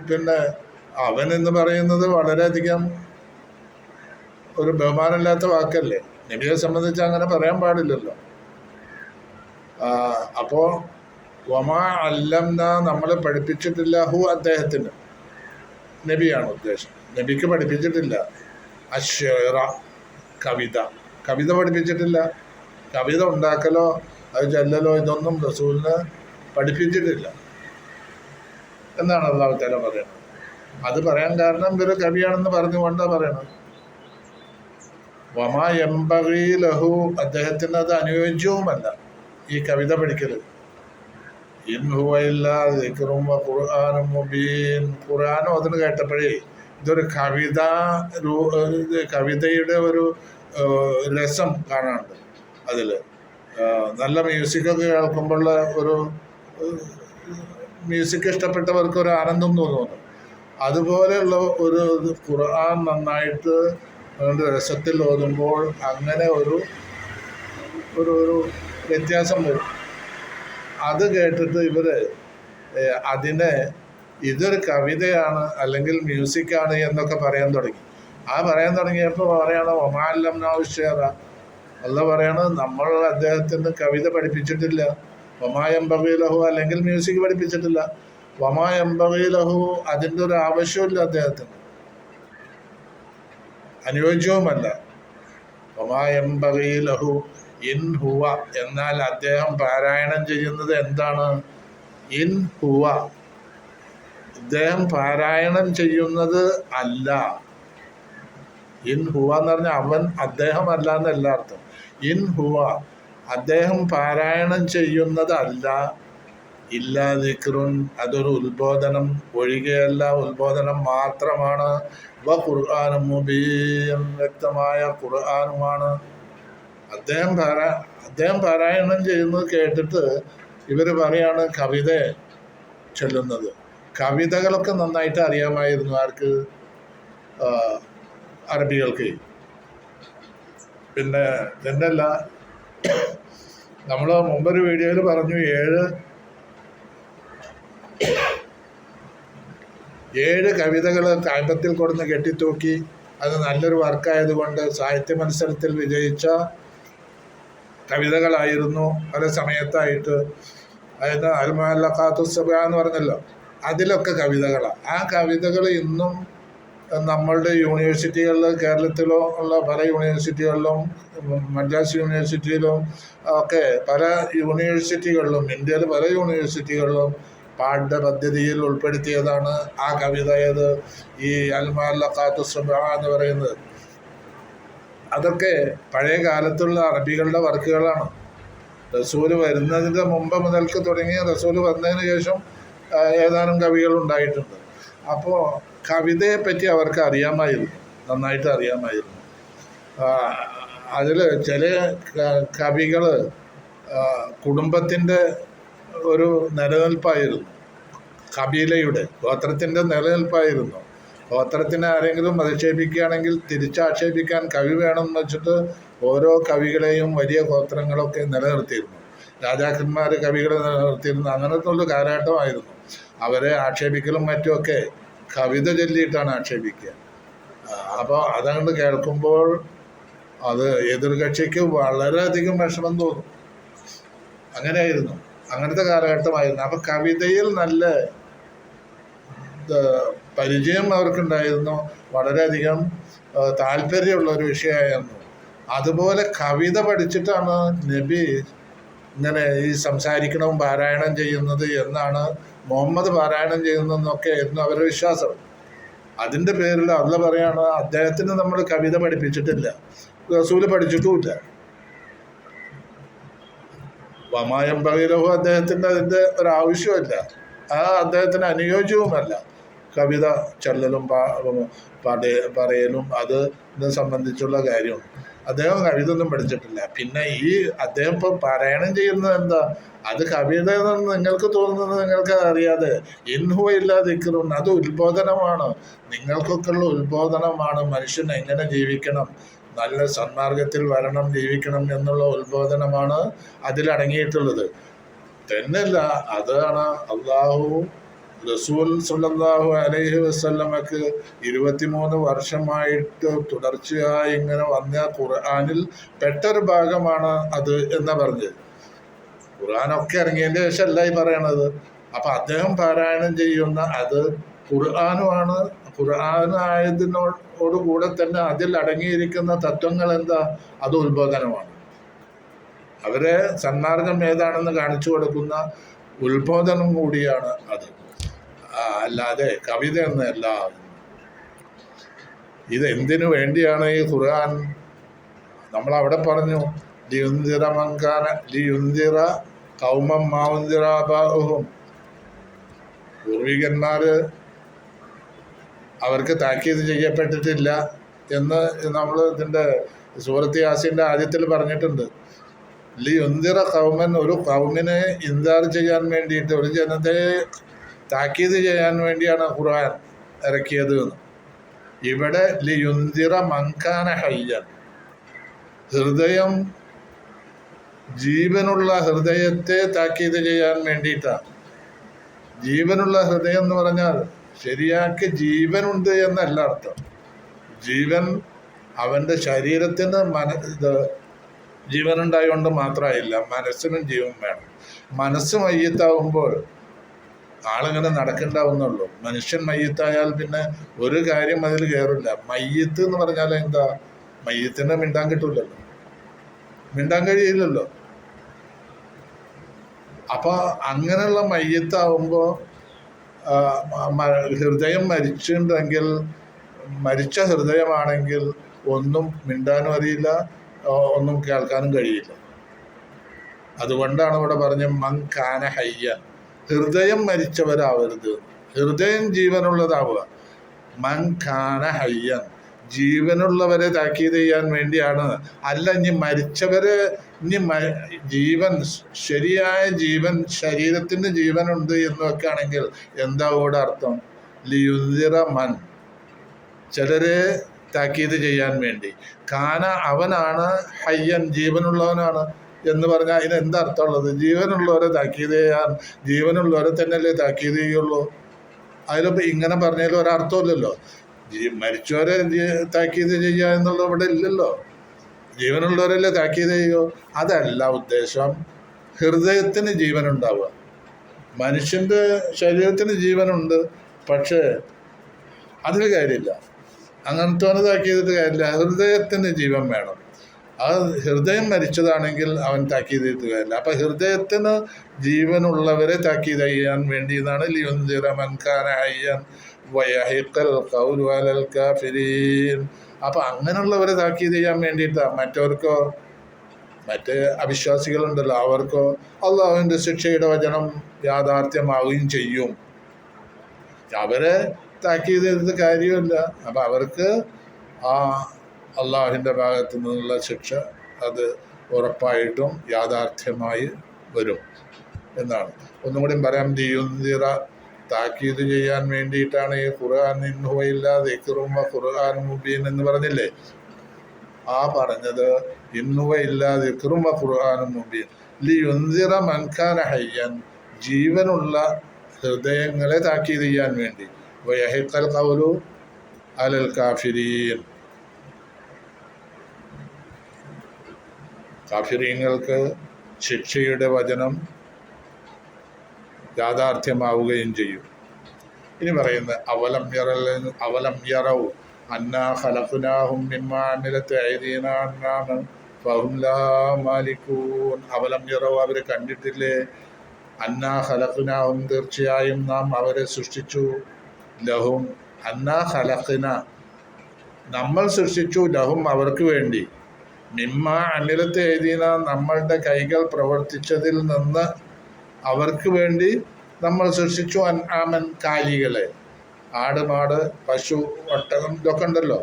പിന്നെ അവൻ എന്ന് പറയുന്നത് വളരെയധികം ഒരു ബഹുമാനമില്ലാത്ത വാക്കല്ലേ? നബിയെ സംബന്ധിച്ച് അങ്ങനെ പറയാൻ പാടില്ലല്ലോ. അപ്പോൾ വമാ അല്ലംന, നമ്മളെ പഠിപ്പിച്ചിട്ടില്ല, ഹു, അദ്ദേഹത്തിന്, നബിയാണ് ഉദ്ദേശം. നബിക്ക് പഠിപ്പിച്ചിട്ടില്ല അശ്ശിഅറ, കവിത പഠിപ്പിച്ചിട്ടില്ല. കവിത ഉണ്ടാക്കലോ അത് ചൊല്ലലോ ഇതൊന്നും റസൂലിന് പഠിപ്പിച്ചിട്ടില്ല എന്നാണ് അല്ലാഹു തആല പറയുന്നത്. അത് പറയാൻ കാരണം ഇവര് കവിയാണെന്ന് പറഞ്ഞുകൊണ്ടാണ് പറയണത്. വമാ യംബഗി ലഹു, അദ്ദേഹത്തിന് അത് അനുയോജ്യവുമല്ല ഈ കവിത പഠിക്കൽ. ഇൻ ഹുവ ഇല്ലാ ദിക്റും വ ഖുർആനും മുബീൻ, ഖുർആനും അതിന് കേട്ടപ്പോഴേ ഇതൊരു കവിതയുടെ ഒരു രസം കാണാനുണ്ട് അതിൽ. നല്ല മ്യൂസിക്കൊക്കെ കേൾക്കുമ്പോഴുള്ള ഒരു മ്യൂസിക് ഇഷ്ടപ്പെട്ടവർക്ക് ഒരു ആനന്ദം തോന്നുന്നു. അതുപോലെയുള്ള ഒരു ഖുർആൻ നന്നായിട്ട് രസത്തിൽ ഓതുമ്പോൾ അങ്ങനെ ഒരു ഒരു വ്യത്യാസം വരും. അത് കേട്ടിട്ട് ഇവര് അതിനെ ഇതൊരു കവിതയാണ് അല്ലെങ്കിൽ മ്യൂസിക്കാണ് എന്നൊക്കെ പറയാൻ തുടങ്ങി. പറയാൻ തുടങ്ങിയപ്പോൾ പറയണം വമാ അല്ലംനാഹു ശിഅറ, അല്ലാഹു പറയണത് നമ്മൾ അദ്ദേഹത്തിന് കവിത പഠിപ്പിച്ചിട്ടില്ല. വമാ യംബഗി ലഹു, അല്ലെങ്കിൽ മ്യൂസിക് പഠിപ്പിച്ചിട്ടില്ല. വമാ യംബഗി ലഹു, അതിൻ്റെ ഒരു ആവശ്യമില്ല അദ്ദേഹത്തിന്, അനുയോജ്യവുമല്ല. വമാ യംബഗി ലഹു ഇൻ ഹുവ, എന്നാൽ അദ്ദേഹം പാരായണം ചെയ്യുന്നത് എന്താണ്? ഇൻ ഹുവ, അദ്ദേഹം പാരായണം ചെയ്യുന്നത് അല്ല. ഇൻ ഹുവ എന്ന് പറഞ്ഞാൽ അവൻ, അദ്ദേഹം അല്ല എന്നല്ല അർത്ഥം. ഇൻ ഹുവ, അദ്ദേഹം പാരായണം ചെയ്യുന്നത് അല്ല. ഇല്ലാ ദിക്റുൻ, അതൊരു ഉത്ബോധനം ഒഴികെയല്ല, ഉത്ബോധനം മാത്രമാണ്. വ ഖുർആനും മുബീൻ, വ്യക്തമായ ഖുർആനുമാണ്. അദ്ദേഹം പാരായണം ചെയ്യുന്നത് കേട്ടിട്ട് ഇവർ പറയാണ് കവിത ചൊല്ലുന്നത്. കവിതകളൊക്കെ നന്നായിട്ട് അറിയാമായിരുന്നു ആർക്ക്? അറബികൾക്ക്. പിന്നെ ഇതല്ല, നമ്മൾ മുമ്പൊരു വീഡിയോയിൽ പറഞ്ഞു, ഏഴ് കവിതകൾ കാമ്പത്തിൽ കൊടുന്ന് കെട്ടിത്തൂക്കി. അത് നല്ലൊരു വർക്കായതുകൊണ്ട് സാഹിത്യ മത്സരത്തിൽ വിജയിച്ച കവിതകളായിരുന്നു പല സമയത്തായിട്ട്. അതായത് അൽ-മുഅല്ലഖാത്തു സബ്അ എന്ന് പറഞ്ഞല്ലോ, അതിലൊക്കെ കവിതകളാണ്. ആ കവിതകൾ ഇന്നും നമ്മളുടെ യൂണിവേഴ്സിറ്റികളിൽ, കേരളത്തിലോ ഉള്ള പല യൂണിവേഴ്സിറ്റികളിലും, മദ്രാസ് യൂണിവേഴ്സിറ്റിയിലും ഒക്കെ പല യൂണിവേഴ്സിറ്റികളിലും, ഇന്ത്യയിൽ പല യൂണിവേഴ്സിറ്റികളിലും പാഠ്യപദ്ധതിയിൽ ഉൾപ്പെടുത്തിയതാണ് ആ കവിത. ഏത്? ഈ അൽ-മുഅല്ലഖാത്തു സബ്അ എന്ന് പറയുന്നത്. അതൊക്കെ പഴയ കാലത്തുള്ള അറബികളുടെ വർക്കുകളാണ്. റസൂല് വരുന്നതിൻ്റെ മുമ്പ് മുതൽക്ക് തുടങ്ങി റസൂല് വന്നതിന് ശേഷം ഏതാനും കവികൾ ഉണ്ടായിട്ടുണ്ട്. അപ്പോൾ കവിതയെപ്പറ്റി അവർക്ക് അറിയാമായിരുന്നു, നന്നായിട്ട് അറിയാമായിരുന്നു. അതിൽ ചില കവികൾ കുടുംബത്തിൻ്റെ ഒരു നിലനിൽപ്പായിരുന്നു, കബീലയുടെ ഗോത്രത്തിൻ്റെ നിലനിൽപ്പായിരുന്നു. ഗോത്രത്തിനെ ആരെങ്കിലും അധിക്ഷേപിക്കുകയാണെങ്കിൽ തിരിച്ചാക്ഷേപിക്കാൻ കവി വേണമെന്ന് വെച്ചിട്ട് ഓരോ കവികളെയും വലിയ ഗോത്രങ്ങളൊക്കെ നിലനിർത്തിയിരുന്നു. രാജാക്കന്മാർ കവികളെ നിലനിർത്തിയിരുന്നു. അങ്ങനത്തെ ഒരു കാലഘട്ടമായിരുന്നു. അവരെ ആക്ഷേപിക്കലും മറ്റുമൊക്കെ കവിത ചൊല്ലിയിട്ടാണ് ആക്ഷേപിക്കുക. അപ്പോൾ അതങ്ങോട്ട് കേൾക്കുമ്പോൾ അത് എതിർകക്ഷിക്ക് വളരെയധികം വിഷമം തോന്നും. അങ്ങനെയായിരുന്നു, അങ്ങനത്തെ കാലഘട്ടമായിരുന്നു. അപ്പം കവിതയിൽ നല്ല പരിചയം അവർക്കുണ്ടായിരുന്നു, വളരെയധികം താല്പര്യമുള്ള ഒരു വിഷയമായിരുന്നു. അതുപോലെ കവിത പഠിച്ചിട്ടാണ് നബി ഇങ്ങനെ ഈ സംസാരിക്കണവും പാരായണം ചെയ്യുന്നത് എന്നാണ്, മുഹമ്മദ് പാരായണം ചെയ്യുന്നതെന്നൊക്കെ ആയിരുന്നു അവരുടെ വിശ്വാസം. അതിൻ്റെ പേരിൽ അള്ളാഹ് പറയാണ്, അദ്ദേഹത്തിന് നമ്മൾ കവിത പഠിപ്പിച്ചിട്ടില്ല, റസൂല് പഠിച്ചിട്ടുമില്ല. വമായം ബഗീരഹു, അദ്ദേഹത്തിൻ്റെ അതിൻ്റെ ഒരാവശ്യമില്ല, അദ്ദേഹത്തിന് അനുയോജ്യവുമല്ല കവിത ചൊല്ലലും പറയലും അതിനെ സംബന്ധിച്ചുള്ള കാര്യമാണ്. അദ്ദേഹം കവിത ഒന്നും പഠിച്ചിട്ടില്ല. പിന്നെ ഈ അദ്ദേഹം ഇപ്പം പാരായണം ചെയ്യുന്നത് എന്താ, അത് കവിത എന്ന് നിങ്ങൾക്ക് തോന്നുന്നത് നിങ്ങൾക്ക് അറിയാതെ ഇൻഹുവ ഇല്ലാതിരിക്കുന്നു, അത് ഉത്ബോധനമാണ്, നിങ്ങൾക്കൊക്കെയുള്ള ഉത്ബോധനമാണ്. മനുഷ്യൻ എങ്ങനെ ജീവിക്കണം, നല്ല സന്മാർഗത്തിൽ വരണം, ജീവിക്കണം എന്നുള്ള ഉത്ബോധനമാണ് അതിലടങ്ങിയിട്ടുള്ളത്. തന്നെയല്ല, അതാണ് അള്ളാഹു റസൂൽ സല്ലല്ലാഹു അലൈഹി വസല്ലമക്ക് 23 വർഷമായിട്ട് തുടർച്ചയായി ഇങ്ങനെ വന്ന ഖുർആനിൽ പെട്ടൊരു ഭാഗമാണ് അത് എന്നാ പറഞ്ഞത്. ഖുർആനൊക്കെ ഇറങ്ങിയതിൻ്റെ ശേഷമല്ല ഈ പറയണത്. അപ്പം അദ്ദേഹം പാരായണം ചെയ്യുന്ന അത് ഖുർആനുമാണ്. ഖുർആനായതിനോടുകൂടെ തന്നെ അതിൽ അടങ്ങിയിരിക്കുന്ന തത്വങ്ങൾ എന്താ, അത് ഉത്ബോധനമാണ്. അവരെ സന്മാർഗം ഏതാണെന്ന് കാണിച്ചു കൊടുക്കുന്ന ഉത്ബോധനം കൂടിയാണ് അത്, അല്ലാതെ കവിത എന്നല്ല. ഇതെന്തിനു വേണ്ടിയാണ് ഈ ഖുർആൻ? നമ്മളവിടെ പറഞ്ഞു, ലിയുന്ദിറ ഖൗമം മാ ഉന്ദിറ ആബാഉഹും, പൂർവികന്മാർ അവർക്ക് താക്കീത് ചെയ്യപ്പെട്ടിട്ടില്ല എന്ന് നമ്മൾ ഇതിൻ്റെ സൂറത്ത് യാസീൻ്റെ ആദ്യത്തിൽ പറഞ്ഞിട്ടുണ്ട്. ലിയുന്ദിറ ഖൗമൻ, ഒരു ഖൗമിനെ ഇൻദാർ ചെയ്യാൻ വേണ്ടിയിട്ട്, ഒരു ജനതയെ താക്കീത് ചെയ്യാൻ വേണ്ടിയാണ് ഖുർആൻ ഇറക്കിയത് എന്ന്. ഇവിടെ ലിയുന്ദിറ മൻകാന ഹയ്യൻ, ഹൃദയം, ജീവനുള്ള ഹൃദയത്തെ താക്കീത് ചെയ്യാൻ വേണ്ടിയിട്ടാണ്. ജീവനുള്ള ഹൃദയം എന്ന് പറഞ്ഞാൽ ശരിയാക്കി ജീവനുണ്ട് എന്നല്ല അർത്ഥം. ജീവൻ അവൻ്റെ ശരീരത്തിന് ജീവനുണ്ടായതുകൊണ്ട് മാത്രമായില്ല, മനസ്സിനും ജീവൻ വേണം. മനസ്സ് മയ്യത്താവുമ്പോൾ ആളിങ്ങനെ നടക്കണ്ടാവുന്നുള്ളൂ. മനുഷ്യൻ മയ്യത്തായാൽ പിന്നെ ഒരു കാര്യം അതിൽ കയറില്ല. മയ്യത്ത് എന്ന് പറഞ്ഞാൽ എന്താ, മയ്യത്തിന് മിണ്ടാൻ കിട്ടൂലല്ലോ, മിണ്ടാൻ കഴിയില്ലല്ലോ. അപ്പോൾ അങ്ങനെയുള്ള മയ്യത്താവുമ്പോൾ ഹൃദയം മരിച്ചിട്ടുണ്ടെങ്കിൽ, മരിച്ച ഹൃദയമാണെങ്കിൽ ഒന്നും മിണ്ടാനും അറിയില്ല, ഒന്നും കേൾക്കാനും കഴിയില്ല. അതുകൊണ്ടാണ് ഇവിടെ പറഞ്ഞ മൻകാന ഹയ്യൻ, ഹൃദയം മരിച്ചവരാവരുത്, ഹൃദയം ജീവനുള്ളതാവുക. മൻകാന ഹയ്യൻ, ജീവനുള്ളവരെ താക്കീത് ചെയ്യാൻ വേണ്ടിയാണ്. അല്ല ഇനി മരിച്ചവരെ, ഇനി ജീവൻ, ശരിയായ ജീവൻ, ശരീരത്തിന് ജീവനുണ്ട് എന്നൊക്കെ ആണെങ്കിൽ എന്താ ഇവിടെ അർത്ഥം? ലിയുന്ദിറ മൻ, ചിലരെ താക്കീത് ചെയ്യാൻ വേണ്ടി. കാന, അവനാണ്, ഹയ്യൻ, ജീവനുള്ളവനാണ് എന്ന് പറഞ്ഞാൽ അതിന് എന്താ അർത്ഥമുള്ളത്? ജീവനുള്ളവരെ താക്കീത് ചെയ്യാൻ, ജീവനുള്ളവരെ തന്നെയല്ലേ താക്കീത് ചെയ്യുള്ളൂ. അതിലിപ്പോൾ ഇങ്ങനെ പറഞ്ഞാൽ ഒരർത്ഥമില്ലല്ലോ. മരിച്ചവരെ താക്കീത് ചെയ്യുക എന്നുള്ളത് ഇവിടെ ഇല്ലല്ലോ. ജീവനുള്ളവരല്ലേ താക്കീത് ചെയ്യുമോ? അതല്ല ഉദ്ദേശം. ഹൃദയത്തിന് ജീവനുണ്ടാവുക. മനുഷ്യൻ്റെ ശരീരത്തിന് ജീവനുണ്ട്, പക്ഷേ അതിന് കാര്യമില്ല, അങ്ങനത്തെ താക്കീതിട്ട് കാര്യമില്ല. ഹൃദയത്തിന് ജീവൻ വേണം. ആ ഹൃദയം മരിച്ചതാണെങ്കിൽ അവൻ താക്കീത് ചെയ്തിട്ട് കാര്യമില്ല. അപ്പം ഹൃദയത്തിന് ജീവനുള്ളവരെ താക്കീത് ചെയ്യാൻ വേണ്ടി എന്നാണ് ലിയുന്ദിറ മൻ കാന ഹയ്യൻ വയഹിഖൽ ഖൗലു അലൽ കാഫിരീൻ. അപ്പം അങ്ങനെയുള്ളവരെ താക്കീത് ചെയ്യാൻ വേണ്ടിയിട്ടാണ്. മറ്റവർക്കോ, മറ്റ് അവിശ്വാസികളുണ്ടല്ലോ, അവർക്കോ അള്ളാഹുവിൻ്റെ ശിക്ഷയുടെ വചനം യാഥാർത്ഥ്യമാവുകയും ചെയ്യും. അവരെ താക്കീത് ചെയ്തിട്ട് കാര്യമില്ല. അപ്പം അവർക്ക് ആ അള്ളാഹുവിൻ്റെ ഭാഗത്തു നിന്നുള്ള ശിക്ഷ അത് ഉറപ്പായിട്ടും യാഥാർത്ഥ്യമായി വരും എന്നാണ്. ഒന്നും കൂടി പറയാം, ലിയുന്ദിറ താക്കീത് ചെയ്യാൻ വേണ്ടിയിട്ടാണ് ഈ ഖുർആൻ ഇൻഹുവയില്ല ദിക്റും വ ഖുർആൻ മുബീൻ എന്ന് പറഞ്ഞില്ലേ. ആ പറഞ്ഞത് ഇൻഹുവയില്ല ദിക്റും വ ഖുർആൻ മുബീൻ ലിയുൻസിറ മൻ കാന ഹയ്യൻ, ജീവനുള്ള ഹൃദയങ്ങളെ താക്കീത് ചെയ്യാൻ വേണ്ടി, വയഹിഖൽ ഖൗലു അലൽ കാഫിരീൻ, കാഫിരീങ്ങൾക്ക് ശിക്ഷയുടെ വചനം യാഥാർത്ഥ്യമാവുകയും ചെയ്യും. ഇനി പറയുന്നത് അവലം യറൗ അന്നാ ഖലഖ്നാഹും മിമ്മാ അമിലത് അയ്ദീനാ അൻആമൻ ഫഹും ലഹാ മാലികൂൻ. അവലം യറൗ, അവരെ കണ്ടിട്ടില്ലേ? അന്നാ ഖലഖ്നാഹും, തീർച്ചയായും നാം അവരെ സൃഷ്ടിച്ചു. ലഹും, അന്നാ ഖലഖ്ന, നമ്മൾ സൃഷ്ടിച്ചു. ലഹും, അവർക്ക് വേണ്ടി. മിമ്മാ അമിലത് അയ്ദീനാ, നമ്മളുടെ കൈകൾ പ്രവർത്തിച്ചതിൽ നിന്ന് അവർക്ക് വേണ്ടി നമ്മൾ സൃഷ്ടിച്ചു. അൻആമൻ, കാലികളെ, ആട്, മാട്, പശു, ഒട്ടകം, ഇതൊക്കെ ഉണ്ടല്ലോ.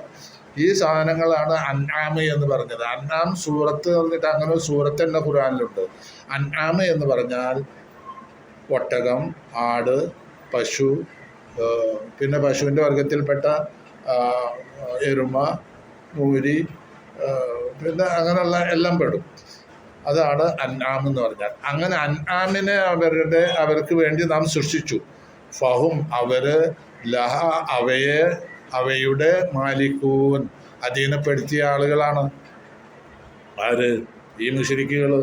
ഈ സാധനങ്ങളാണ് അൻആമ് എന്ന് പറഞ്ഞത്. അൻആം സൂറത്ത് പറഞ്ഞിട്ട് അങ്ങനെ ഒരു സൂറത്ത് തന്നെ ഖുർആനിലുണ്ട്. അൻആമ് എന്ന് പറഞ്ഞാൽ ഒട്ടകം, ആട്, പശു, പിന്നെ പശുവിൻ്റെ വർഗത്തിൽപ്പെട്ട എരുമ, മൂരി, പിന്നെ അങ്ങനെയുള്ള എല്ലാം പെടും. അതാണ് അൻആം എന്ന് പറഞ്ഞാൽ. അങ്ങനെ അൻആമിനെ അവർക്ക് വേണ്ടി നാം സൃഷ്ടിച്ചു. ഫഹും, അവര് ലഹ, അവയുടെ മാലിക്കൂൻ, അധീനപ്പെടുത്തിയ ആളുകളാണ്. ആര്? ഈ മുശ്രിക്കുകൾ.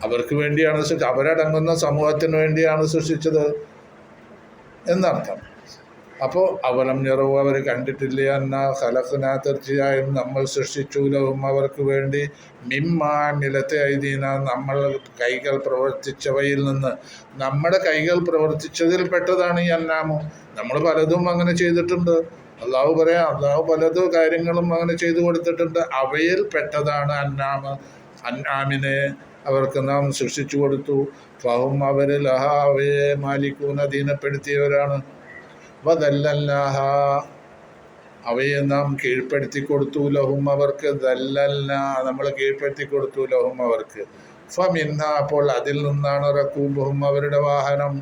അവർക്ക് വേണ്ടിയാണ് അവരടങ്ങുന്ന സമൂഹത്തിന് വേണ്ടിയാണ് സൃഷ്ടിച്ചത് എന്നർത്ഥം. അപ്പോൾ അവലം യറൗ, അവർ കണ്ടിട്ടില്ല, എന്നാ ഖലഖ്നാ, തീർച്ചയായും നമ്മൾ സൃഷ്ടിച്ചു. ലഹും, അവർക്ക് വേണ്ടി, മിമ്മാ അമിലത് അയ്ദീനാ, നമ്മൾ കൈകൾ പ്രവർത്തിച്ചവയിൽ നിന്ന്. നമ്മുടെ കൈകൾ പ്രവർത്തിച്ചതിൽ പെട്ടതാണ് ഈ അൻആമു. നമ്മൾ പലതും അങ്ങനെ ചെയ്തിട്ടുണ്ട്. അള്ളാഹു പറയാം, അള്ളാഹു പലതും കാര്യങ്ങളും അങ്ങനെ ചെയ്തു കൊടുത്തിട്ടുണ്ട്. അവയിൽ പെട്ടതാണ് അൻആമ്. അൻആമിനെ അവർക്ക് നാം സൃഷ്ടിച്ചു കൊടുത്തു. ഫഹും, അവർ ലഹ, അവയെ മാലിക്കൂൻ, അധീനപ്പെടുത്തിയവരാണ്. വദല്ലൽനാഹ, അവയെ നാം കീഴ്പ്പെടുത്തി കൊടുത്തു. ലഹും, അവർക്ക്. ദല്ലൽന, നമ്മൾ കീഴ്പ്പെടുത്തി കൊടുത്തു. ലഹും, അവർക്ക്. ഫമിൻഹ, അപ്പോൾ അതിൽ നിന്നാണ് റകൂബുഹും, അവരുടെ വാഹനം.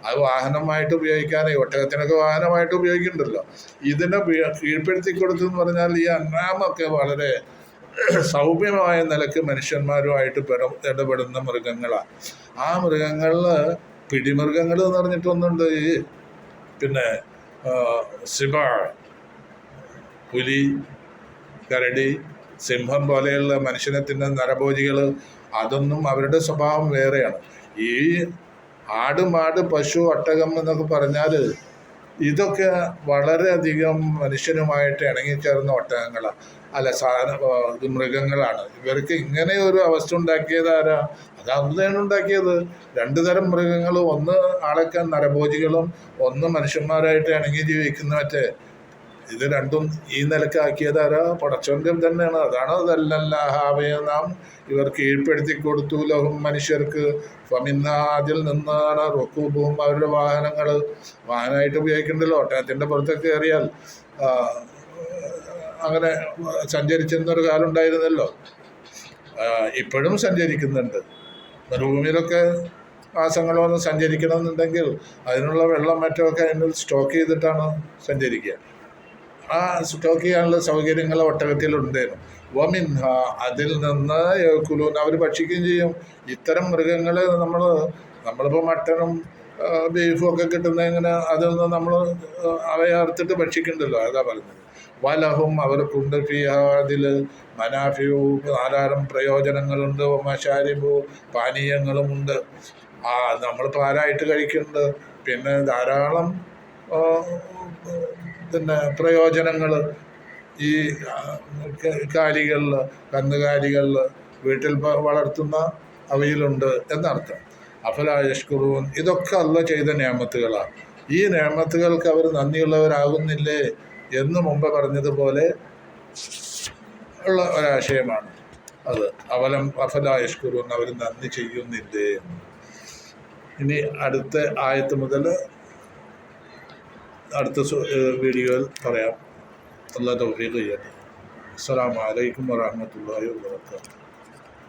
അത് വാഹനമായിട്ട് ഉപയോഗിക്കാനേ, ഒട്ടകത്തിനൊക്കെ വാഹനമായിട്ട് ഉപയോഗിക്കുന്നുണ്ടല്ലോ. ഇതിനെ കീഴ്പ്പെടുത്തി കൊടുത്തു എന്ന് പറഞ്ഞാൽ ഈ അൻആമൊക്കെ വളരെ സൗമ്യമായ നിലക്ക് മനുഷ്യന്മാരുമായിട്ട് ഇടപെടുന്ന മൃഗങ്ങളാണ്. ആ മൃഗങ്ങളിൽ പിടിമൃഗങ്ങൾ എന്ന് പറഞ്ഞിട്ടൊന്നുണ്ട്. പിന്നെ സിബ, പുലി, കരടി, സിംഹം പോലെയുള്ള മനുഷ്യനെ തിന്നുന്ന നരഭോജികൾ, അതൊന്നും അവരുടെ സ്വഭാവം വേറെയാണ്. ഈ ആട്, മാട്, പശു, ഒട്ടകം എന്നൊക്കെ പറഞ്ഞാൽ ഇതൊക്കെ വളരെയധികം മനുഷ്യനുമായിട്ട് ഇണങ്ങിച്ചേർന്ന ഒട്ടകങ്ങളാണ്, അല്ല മൃഗങ്ങളാണ്. ഇവർക്ക് ഇങ്ങനെ ഒരു അവസ്ഥ ഉണ്ടാക്കിയത് ആരാ? അത് അള്ളാഹുവാണ് ഉണ്ടാക്കിയത്. രണ്ടു തരം മൃഗങ്ങൾ, ഒന്ന് ആളൊക്കെ നരഭോജികളും ഒന്ന് മനുഷ്യന്മാരായിട്ട് ഇണങ്ങി ജീവിക്കുന്ന മറ്റേ. ഇത് രണ്ടും ഈ നിലക്കാക്കിയത് ആരാ? പടച്ചോൻ്റെ തന്നെയാണ്. അതാണ് അതല്ലല്ലാഹവയെ നാം ഇവർ കീഴ്പ്പെടുത്തി കൊടുത്തു. ലഹും, മനുഷ്യർക്ക്. ഫമിന്ന, അതിൽ നിന്നാണ് റകൂബുഹും, അവരുടെ വാഹനങ്ങൾ. വാഹനമായിട്ട് ഉപയോഗിക്കണ്ടല്ലോ. ഒട്ടകത്തിൻ്റെ പുറത്തൊക്കെ കയറിയാൽ അങ്ങനെ സഞ്ചരിച്ചിരുന്നൊരു കാലം ഉണ്ടായിരുന്നല്ലോ. ഇപ്പോഴും സഞ്ചരിക്കുന്നുണ്ട്. മരുഭൂമിയിലൊക്കെ മാസങ്ങളോളം സഞ്ചരിക്കണമെന്നുണ്ടെങ്കിൽ അതിനുള്ള വെള്ളം മറ്റുമൊക്കെ അതിന് സ്റ്റോക്ക് ചെയ്തിട്ടാണ് സഞ്ചരിക്കുക. ആ സ്റ്റോക്ക് ചെയ്യാനുള്ള സൗകര്യങ്ങൾ ഒട്ടകത്തിലുണ്ടേനും. വമിൻഹ, അതിൽ നിന്ന് യഅ്കുലൂൻ, അവർ ഭക്ഷിക്കുകയും ചെയ്യും. ഇത്തരം മൃഗങ്ങൾ നമ്മളിപ്പോൾ മട്ടനും ബീഫും ഒക്കെ കിട്ടുന്ന ഇങ്ങനെ അതിൽ നിന്ന് നമ്മൾ അവയെ അറുത്തിട്ട് ഭക്ഷിക്കുന്നുണ്ടല്ലോ. അതാ പറഞ്ഞത്. വലഹും, അവർക്കുണ്ട് ഫീഹാ, അതിൽ മനാഫിയു, ധാരാളം പ്രയോജനങ്ങളുണ്ട്. മശാരിബു, പാനീയങ്ങളുമുണ്ട്. നമ്മൾ പാലായിട്ട് കഴിക്കുന്നുണ്ട്. പിന്നെ ധാരാളം പിന്നെ പ്രയോജനങ്ങൾ ഈ കാലികളിൽ, കന്നുകാലികളിൽ, വീട്ടിൽ വളർത്തുന്ന അവയിലുണ്ട് എന്നർത്ഥം. അഫലാ യശ്കുറൂൻ, ഇതൊക്കെ അല്ലാഹ് ചെയ്ത നിഅമത്തുകളാണ്. ഈ നിഅമത്തുകൾക്ക് അവർ നന്ദിയുള്ളവരാകുന്നില്ലേ എന്ന് മുമ്പ് പറഞ്ഞതുപോലെ ഉള്ള ഒരാശയമാണ് അത്. അഫലാ യശ്കുറൂൻ, അവർ നന്ദി ചെയ്യുന്നില്ലേ. ഇനി അടുത്ത ആയത്ത് മുതൽ അടുത്ത വീഡിയോയിൽ പറയാം. അല്ലാഹു തൗഫീഖ് ചെയ്യട്ടെ. അസ്സലാമു അലൈക്കും വറഹ്മത്തുള്ളാഹി വബറകാതുഹു.